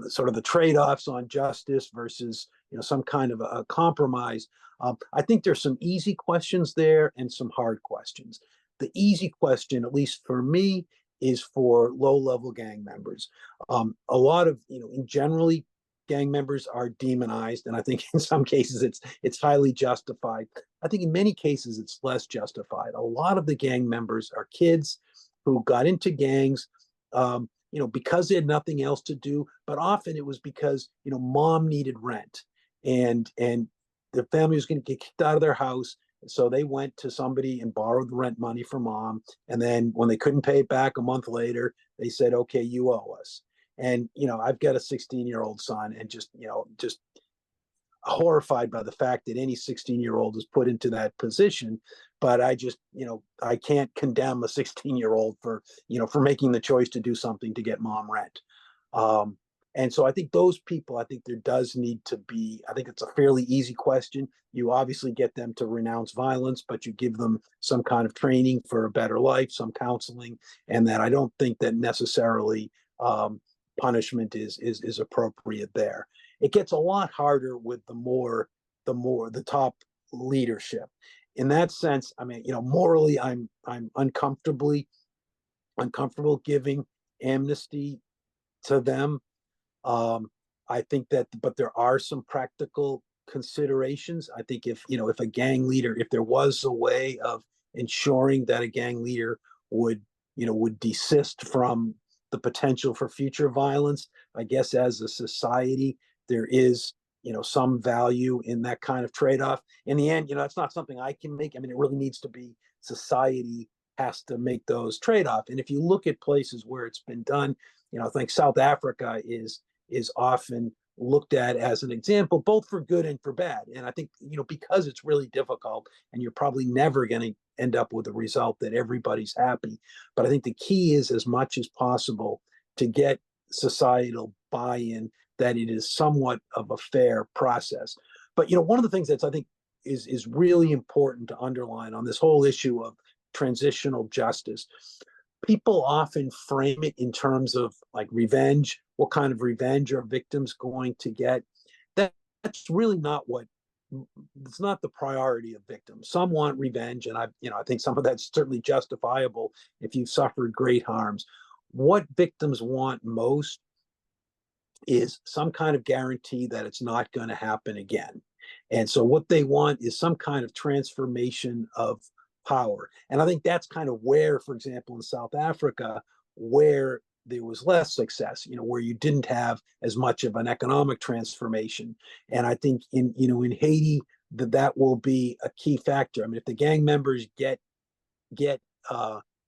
sort of the trade-offs on justice versus some kind of a compromise. I think there's some easy questions there and some hard questions. The easy question, at least for me, is for low-level gang members. A lot of in generally gang members are demonized, and I think in some cases it's highly justified. I think in many cases it's less justified. A lot of the gang members are kids who got into gangs, because they had nothing else to do. But often it was because mom needed rent, and the family was going to get kicked out of their house. So they went to somebody and borrowed the rent money from mom, and then when they couldn't pay it back a month later, they said, "Okay, you owe us." And I've got a 16-year-old son, and just horrified by the fact that any 16-year-old is put into that position. But I just, I can't condemn a 16-year-old for making the choice to do something to get mom rent. And so I think those people, I think there does need to be, I think it's a fairly easy question. You obviously get them to renounce violence, but you give them some kind of training for a better life, some counseling, and that I don't think that necessarily punishment is appropriate there. It gets a lot harder with the top leadership. In that sense, I mean, morally, I'm uncomfortable giving amnesty to them. I think that, but there are some practical considerations. I think if a gang leader, if there was a way of ensuring that a gang leader would desist from the potential for future violence, I guess as a society, there is, some value in that kind of trade-off. In the end, it's not something I can make. I mean, it really needs to be society has to make those trade-offs. And if you look at places where it's been done, I think South Africa is often looked at as an example, both for good and for bad. And I think, because it's really difficult and you're probably never going to end up with a result that everybody's happy. But I think the key is, as much as possible, to get societal buy-in that it is somewhat of a fair process. But, one of the things that's, I think, is really important to underline on this whole issue of transitional justice, people often frame it in terms of like revenge. What kind of revenge are victims going to get? That's really not it's not the priority of victims. Some want revenge, and I think some of that's certainly justifiable if you've suffered great harms. What victims want most is some kind of guarantee that it's not going to happen again. And so what they want is some kind of transformation of power. And I think that's kind of where, for example, in South Africa, where there was less success, where you didn't have as much of an economic transformation. And I think in Haiti, that will be a key factor. I mean, if the gang members get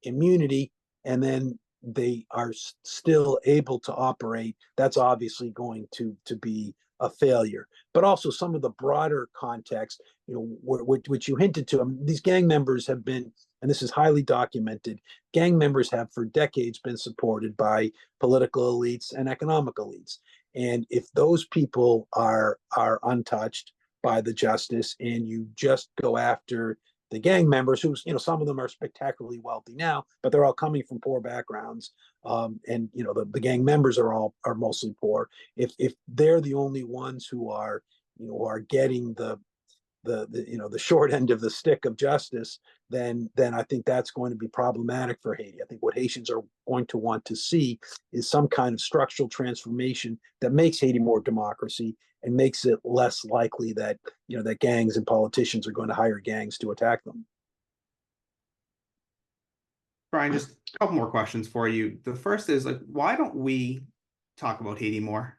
immunity and then they are still able to operate, that's obviously going to be a failure. But also some of the broader context, which you hinted to, these gang members have been and this is highly documented, gang members have for decades been supported by political elites and economic elites. And if those people are untouched by the justice, and you just go after the gang members, who's, some of them are spectacularly wealthy now, but they're all coming from poor backgrounds, and the gang members are mostly poor. If they're the only ones who are getting the short end of the stick of justice, then I think that's going to be problematic for Haiti. I think what Haitians are going to want to see is some kind of structural transformation that makes Haiti more democracy and makes it less likely that that gangs and politicians are going to hire gangs to attack them. Brian, just a couple more questions for you. The first is, like, why don't we talk about Haiti more?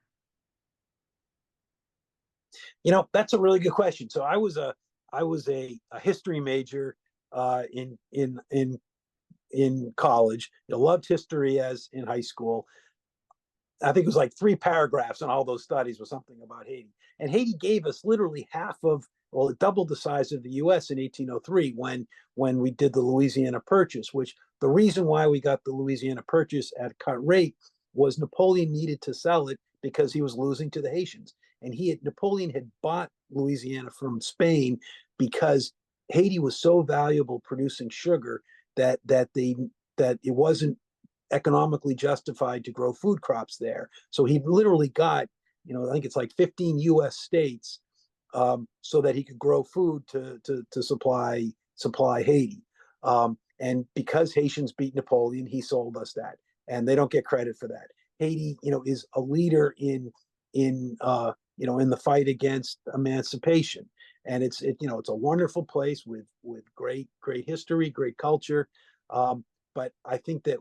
That's a really good question. So I was a history major in college. Loved history as in high school. I think it was like 3 paragraphs in all those studies was something about Haiti. And Haiti gave us literally it doubled the size of the U.S. in 1803 when we did the Louisiana Purchase, which the reason why we got the Louisiana Purchase at cut rate was Napoleon needed to sell it because he was losing to the Haitians. And Napoleon had bought Louisiana from Spain because Haiti was so valuable producing sugar that it wasn't economically justified to grow food crops there. So he literally got, I think it's like 15 U.S. states, so that he could grow food to supply Haiti. And because Haitians beat Napoleon, he sold us that, and they don't get credit for that. Haiti, is a leader in the fight against emancipation, and it's a wonderful place with great history, great culture. But I think that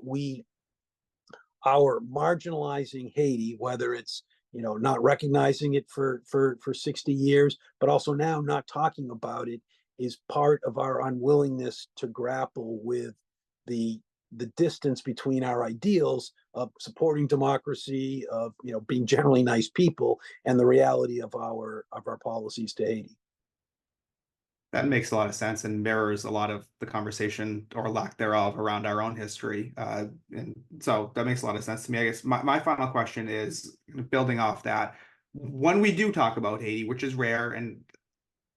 our marginalizing Haiti, whether it's not recognizing it for 60 years, but also now not talking about it, is part of our unwillingness to grapple with the distance between our ideals of supporting democracy, of being generally nice people, and the reality of our policies to Haiti. That makes a lot of sense and mirrors a lot of the conversation or lack thereof around our own history. And so that makes a lot of sense to me. I guess my final question is, building off that, when we do talk about Haiti, which is rare, and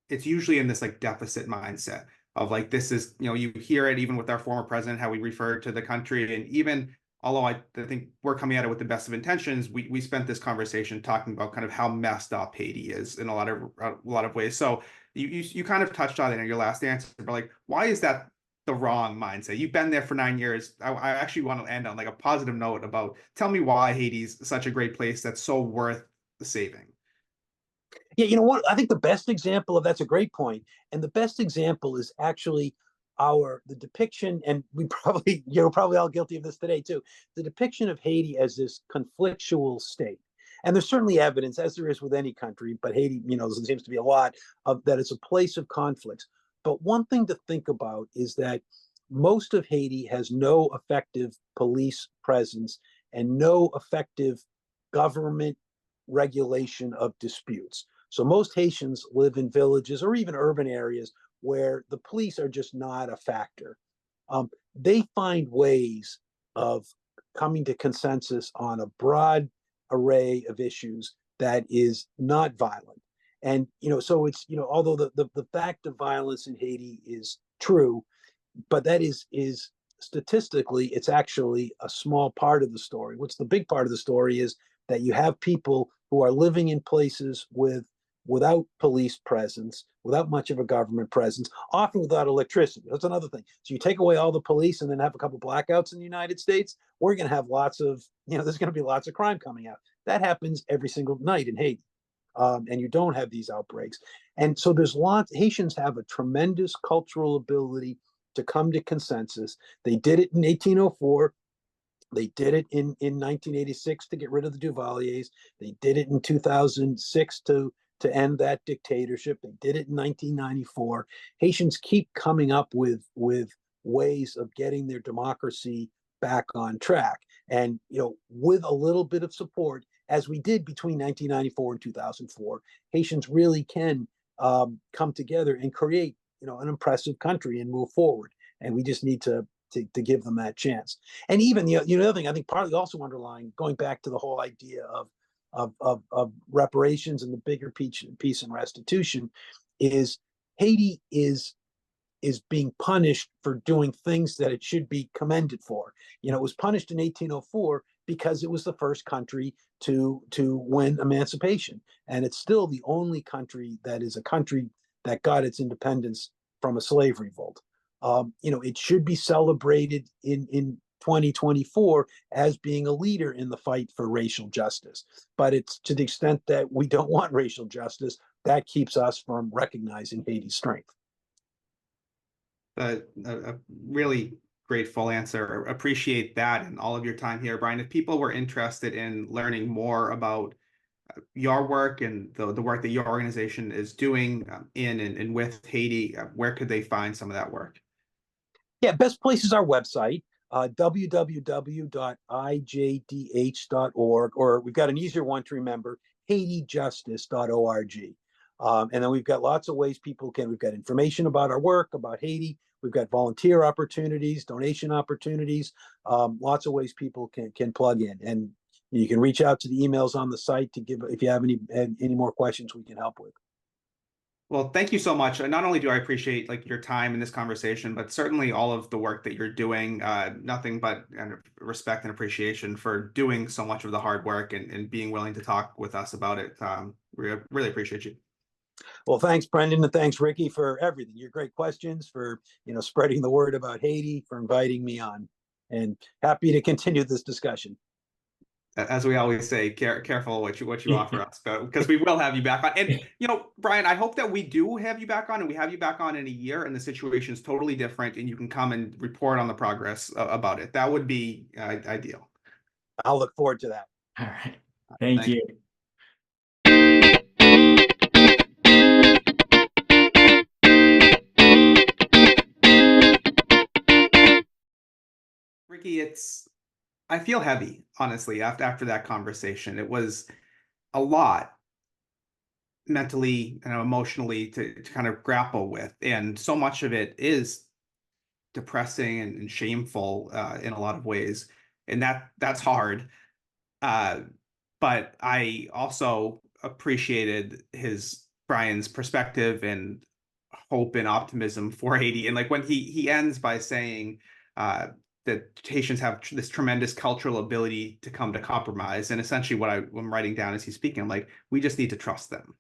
it's usually in this like deficit mindset of like, this is, you hear it even with our former president, how we referred to the country. And even although I think we're coming at it with the best of intentions, we spent this conversation talking about kind of how messed up Haiti is in a lot of ways. So you kind of touched on it in your last answer, but like, why is that the wrong mindset? You've been there for 9 years. I actually want to end on like a positive note about, tell me why Haiti's such a great place that's so worth the saving. Yeah, you know what? I think the best example of that's a great point, and the best example is actually the depiction, and we probably probably all guilty of this today too. The depiction of Haiti as this conflictual state, and there's certainly evidence, as there is with any country, but Haiti, there seems to be a lot of that. It's a place of conflicts. But one thing to think about is that most of Haiti has no effective police presence and no effective government regulation of disputes. So most Haitians live in villages or even urban areas where the police are just not a factor. They find ways of coming to consensus on a broad array of issues that is not violent. And so it's although the fact of violence in Haiti is true, but that is statistically, it's actually a small part of the story. What's the big part of the story is that you have people who are living in places without police presence, without much of a government presence, often without electricity. That's another thing. So you take away all the police and then have a couple blackouts in the United States, we're going to have there's going to be lots of crime coming out. That happens every single night in Haiti. And you don't have these outbreaks. And so Haitians have a tremendous cultural ability to come to consensus. They did it in 1804. They did it in 1986 to get rid of the Duvaliers. They did it in 2006 to end that dictatorship. They did it in 1994. Haitians keep coming up with ways of getting their democracy back on track. And with a little bit of support, as we did between 1994 and 2004, Haitians really can come together and create an impressive country and move forward. and we just need to give them that chance. And even the other thing I think partly also underlying, going back to the whole idea of reparations and the bigger peace and restitution, is Haiti is being punished for doing things that it should be commended for. It was punished in 1804 because it was the first country to win emancipation, and it's still the only country that got its independence from a slave revolt. It should be celebrated in 2024 as being a leader in the fight for racial justice. But it's to the extent that we don't want racial justice, that keeps us from recognizing Haiti's strength. A really grateful answer. Appreciate that and all of your time here, Brian. If people were interested in learning more about your work and the work that your organization is doing in and with Haiti, where could they find some of that work? Yeah, best place is our website, www.ijdh.org, or we've got an easier one to remember, haitijustice.org. And then we've got lots of ways we've got information about our work, about Haiti. We've got volunteer opportunities, donation opportunities, lots of ways people can plug in. And you can reach out to the emails on the site if you have any more questions we can help with. Well, thank you so much. Not only do I appreciate your time in this conversation, but certainly all of the work that you're doing. Nothing but respect and appreciation for doing so much of the hard work and being willing to talk with us about it. We really appreciate you. Well, thanks, Brendan, and thanks, Ricky, for everything. Your great questions, for spreading the word about Haiti, for inviting me on, and happy to continue this discussion. As we always say, careful what you offer us, because we will have you back on. And Brian, I hope that we do have you back on, and we have you back on in a year, and the situation is totally different, and you can come and report on the progress about it. That would be ideal. I'll look forward to that. All right. Thank you. Ricky, I feel heavy, honestly, after that conversation. It was a lot mentally and emotionally to kind of grapple with. And so much of it is depressing and shameful in a lot of ways. And that's hard. But I also appreciated Brian's perspective and hope and optimism for Haiti. And when he ends by saying that Haitians have this tremendous cultural ability to come to compromise. And essentially what I'm writing down as he's speaking, I'm like, we just need to trust them.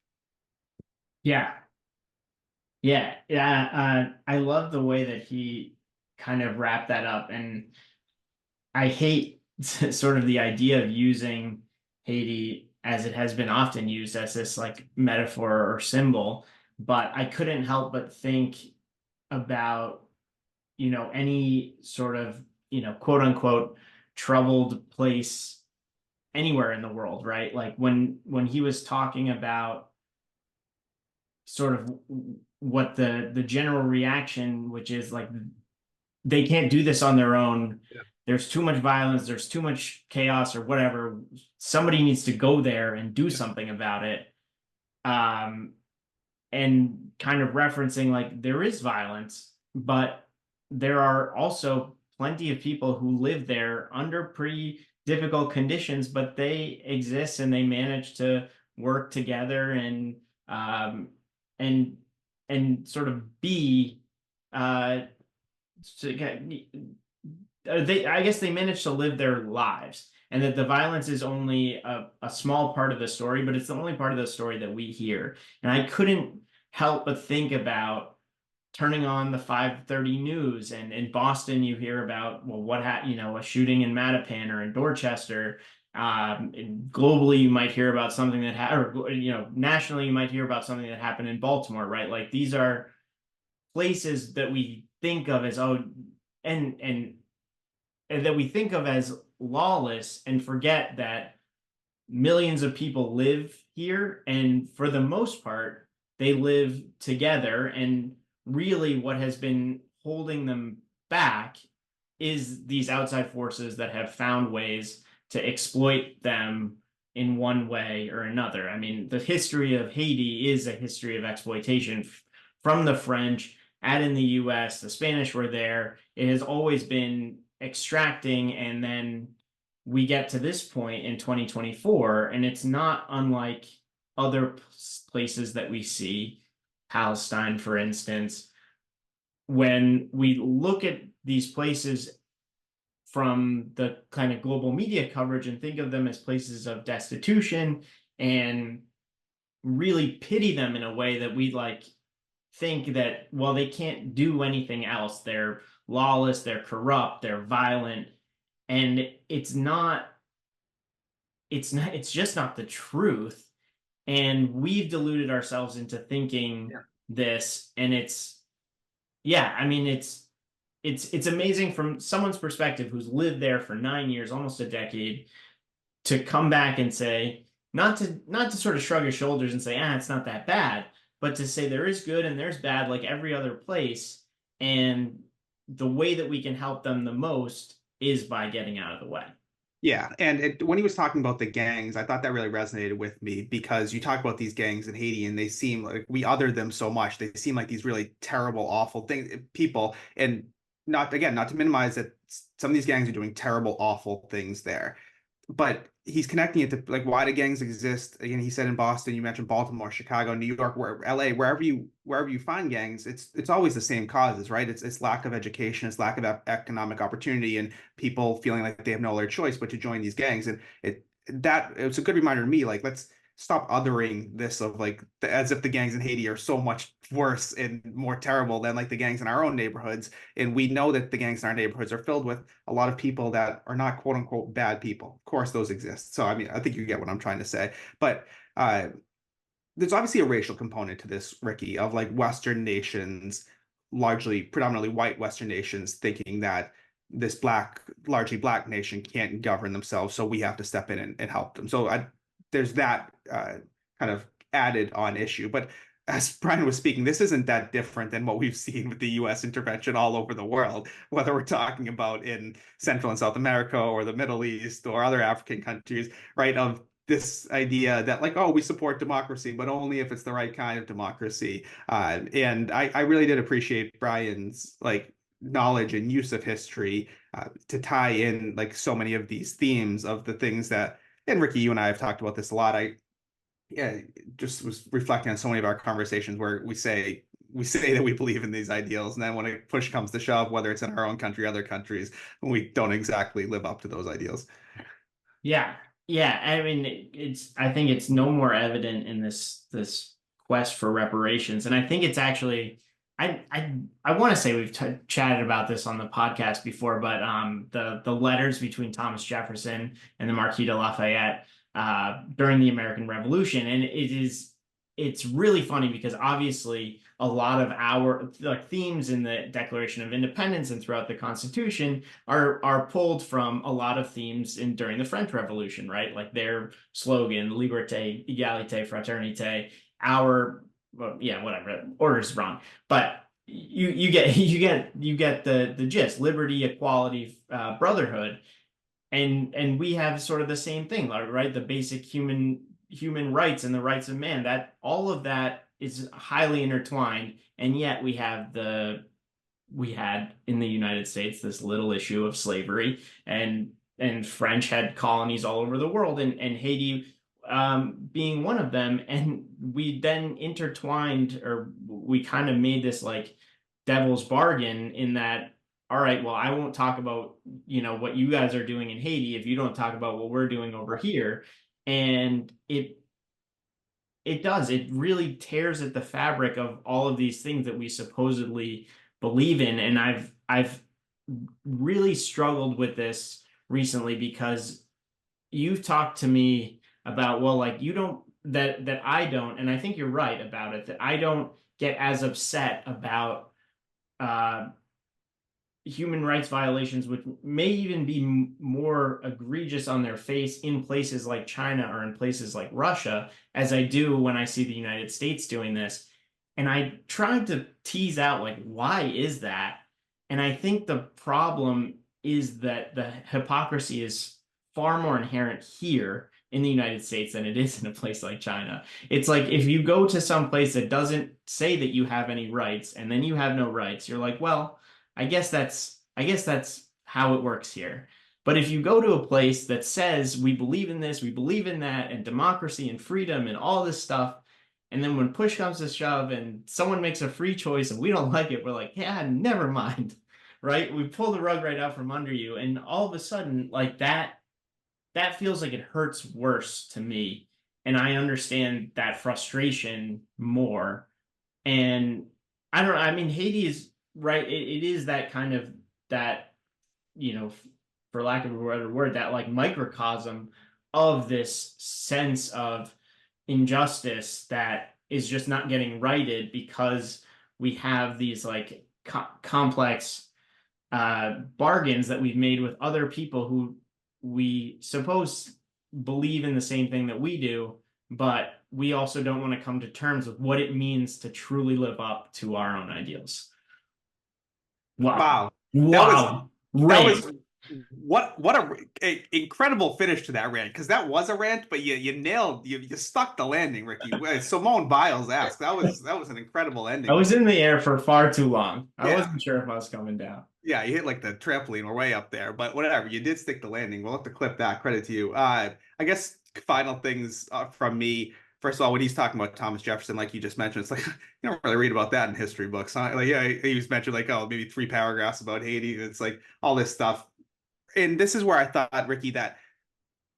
Yeah. I love the way that he kind of wrapped that up. And I hate sort of the idea of using Haiti as it has been often used as this metaphor or symbol, but I couldn't help but think about any sort of quote unquote troubled place anywhere in the world, right? When he was talking about sort of what the general reaction, which is they can't do this on their own. Yeah. There's too much violence, there's too much chaos or whatever. Somebody needs to go there and do something about it. And kind of referencing there is violence, but there are also plenty of people who live there under pretty difficult conditions, but they exist and they manage to work together and sort of be I guess they manage to live their lives, and that the violence is only a small part of the story, but it's the only part of the story that we hear. And I couldn't help but think about turning on the 5:30 news, and in Boston you hear about a shooting in Mattapan or in Dorchester. Globally you might hear about something that nationally you might hear about something that happened in Baltimore, right? These are places that we think of as and that we think of as lawless, and forget that millions of people live here, and for the most part they live together. And really what has been holding them back is these outside forces that have found ways to exploit them in one way or another. I mean, the history of Haiti is a history of exploitation from the French add in the US, the Spanish were there. It has always been extracting, and then we get to this point in 2024, and it's not unlike other places that we see, Palestine, for instance. When we look at these places from the kind of global media coverage and think of them as places of destitution and really pity them in a way that we like think that, well, they can't do anything else. They're lawless, they're corrupt, they're violent. And it's just not the truth. And we've deluded ourselves into thinking this. And it's amazing from someone's perspective who's lived there for 9 years, almost a decade, to come back and say, not to sort of shrug his shoulders and say, it's not that bad, but to say there is good and there's bad like every other place. And the way that we can help them the most is by getting out of the way. Yeah, and when he was talking about the gangs, I thought that really resonated with me, because you talk about these gangs in Haiti and they seem like we other them so much. They seem like these really terrible, awful people, and not to minimize that some of these gangs are doing terrible, awful things there. But he's connecting it to like, why do gangs exist? Again, he said in Boston, you mentioned Baltimore, Chicago, New York, LA, wherever you find gangs, it's always the same causes, right? It's lack of education, it's lack of economic opportunity, and people feeling like they have no other choice but to join these gangs. And it's a good reminder to me, like, let's stop othering this of like as if the gangs in Haiti are so much worse and more terrible than like the gangs in our own neighborhoods. And we know that the gangs in our neighborhoods are filled with a lot of people that are not quote unquote bad people. Of course, those exist. So I mean, I think you get what I'm trying to say. But there's obviously a racial component to this, Ricky, of like Western nations, predominantly white Western nations, thinking that this largely black nation can't govern themselves, so we have to step in and help them. So there's that kind of added on issue. But as Brian was speaking, this isn't that different than what we've seen with the US intervention all over the world, whether we're talking about in Central and South America or the Middle East or other African countries, right? Of this idea that like, oh, we support democracy, but only if it's the right kind of democracy. And I really did appreciate Brian's like knowledge and use of history to tie in like so many of these themes of the things that, and Ricky, you and I have talked about this a lot. I just was reflecting on so many of our conversations where we say that we believe in these ideals, and then when a push comes to shove, whether it's in our own country, other countries, we don't exactly live up to those ideals. Yeah. I mean, I think it's no more evident in this quest for reparations, and I think it's actually, I want to say we've chatted about this on the podcast before, but the letters between Thomas Jefferson and the Marquis de Lafayette during the American Revolution, and it's really funny because obviously a lot of our like themes in the Declaration of Independence and throughout the Constitution are pulled from a lot of themes during the French Revolution, right? Like their slogan, "Liberté, égalité, fraternité." Whatever, order's wrong, but you get the gist: liberty, equality, brotherhood. And we have sort of the same thing, right? The basic human rights and the rights of man, that all of that is highly intertwined. And yet we had in the United States this little issue of slavery, and French had colonies all over the world, and Haiti being one of them. And we then intertwined, or we kind of made this like devil's bargain in that, all right, well, I won't talk about, what you guys are doing in Haiti if you don't talk about what we're doing over here. And it really tears at the fabric of all of these things that we supposedly believe in. And I've really struggled with this recently, because you've talked to me about, well, like that I don't, and I think you're right about it, that I don't get as upset about human rights violations, which may even be more egregious on their face in places like China or in places like Russia, as I do when I see the United States doing this. And I tried to tease out, like, why is that? And I think the problem is that the hypocrisy is far more inherent here in the United States than it is in a place like China. It's like if you go to some place that doesn't say that you have any rights and then you have no rights, you're like, well, I guess that's how it works here. But if you go to a place that says we believe in this, we believe in that, and democracy and freedom and all this stuff, and then when push comes to shove and someone makes a free choice and we don't like it, we're like, yeah, never mind. Right? We pull the rug right out from under you. And all of a sudden, like that feels like it hurts worse to me. And I understand that frustration more. And I don't know, I mean, Haiti is right. It is that kind of that, you know, for lack of a better word, that like microcosm of this sense of injustice that is just not getting righted because we have these like complex bargains that we've made with other people who we suppose believe in the same thing that we do, but we also don't want to come to terms with what it means to truly live up to our own ideals. Wow. Wow. Wow. That was what a incredible finish to that rant, because that was a rant, but you stuck the landing, Ricky. Simone Biles asked. That was an incredible ending. I was in the air for far too long. I Yeah. wasn't sure if I was coming down. Yeah, you hit like the trampoline or way up there, but whatever. You did stick the landing. We'll have to clip that. Credit to you. I guess final things from me. First of all, when he's talking about Thomas Jefferson, like you just mentioned, it's like you don't really read about that in history books. Huh? Like, yeah, he was mentioned like, oh, maybe 3 paragraphs about Haiti. It's like all this stuff. And this is where I thought, Ricky, that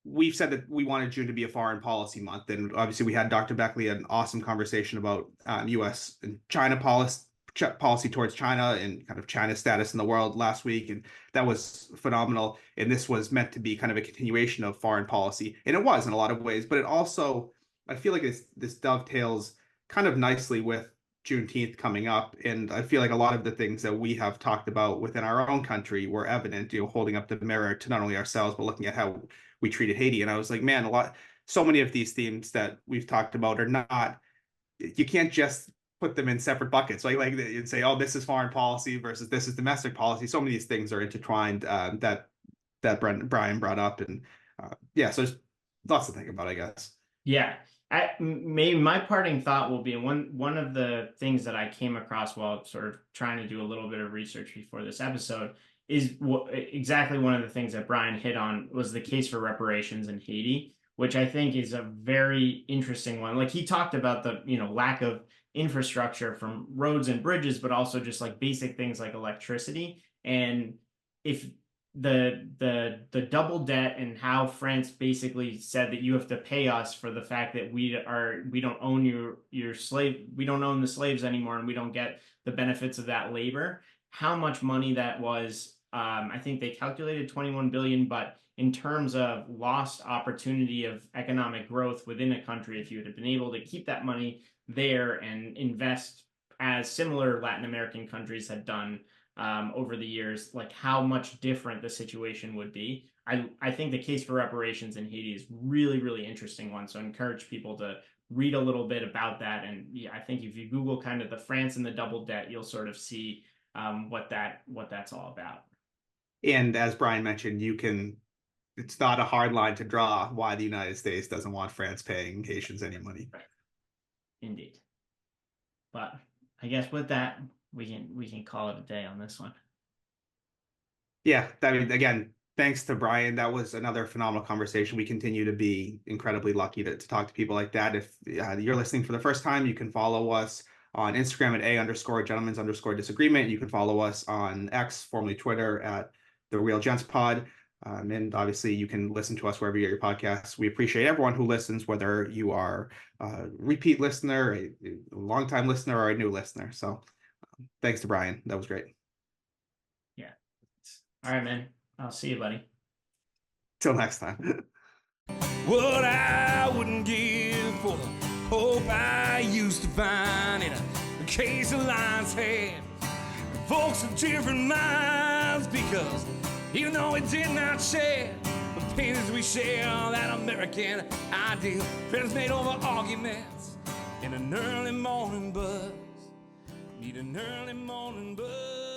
we've said that we wanted June to be a foreign policy month. And obviously we had Dr. Beckley an awesome conversation about U.S. and China policy towards China and kind of China's status in the world last week. And that was phenomenal. And this was meant to be kind of a continuation of foreign policy. And it was in a lot of ways, but it also, I feel like this dovetails kind of nicely with Juneteenth coming up. And I feel like a lot of the things that we have talked about within our own country were evident, holding up the mirror to not only ourselves, but looking at how we treated Haiti. And I was like, man, so many of these themes that we've talked about are not, you can't just put them in separate buckets. Like you'd say, oh, this is foreign policy versus this is domestic policy. So many of these things are intertwined that Brian brought up. And yeah, so there's lots to think about, I guess. Yeah. Maybe my parting thought will be one of the things that I came across while sort of trying to do a little bit of research before this episode is exactly one of the things that Brian hit on was the case for reparations in Haiti, which I think is a very interesting one. Like he talked about the lack of infrastructure from roads and bridges, but also just like basic things like electricity. And if the double debt and how France basically said that you have to pay us for the fact that we don't own your slave, we don't own the slaves anymore, and we don't get the benefits of that labor. How much money that was, I think they calculated 21 billion, but in terms of lost opportunity of economic growth within a country, if you had been able to keep that money there and invest as similar Latin American countries had done over the years, like how much different the situation would be. I think the case for reparations in Haiti is really, really interesting one. So I encourage people to read a little bit about that. And yeah, I think if you Google kind of the France and the double debt, you'll sort of see what that's all about. And as Brian mentioned, it's not a hard line to draw why the United States doesn't want France paying Haitians any money. Right. Indeed. But I guess with that, we can call it a day on this one. Yeah, I mean, again, thanks to Brian. That was another phenomenal conversation. We continue to be incredibly lucky to talk to people like that. If you're listening for the first time, you can follow us on Instagram at @A_gentlemen's_disagreement. You can follow us on X, formerly Twitter, at The Real Gents Pod. And obviously, you can listen to us wherever you get your podcasts. We appreciate everyone who listens, whether you are a repeat listener, a longtime listener, or a new listener. So thanks to Brian. That was great. Yeah. All right, man. I'll see you, buddy. Till next time. What I wouldn't give for the hope I used to find in a case of lion's head. Folks of different minds, because even though it did not share the pain as we share that American ideal, friends made over arguments in an early morning buzz. Need an early morning buzz.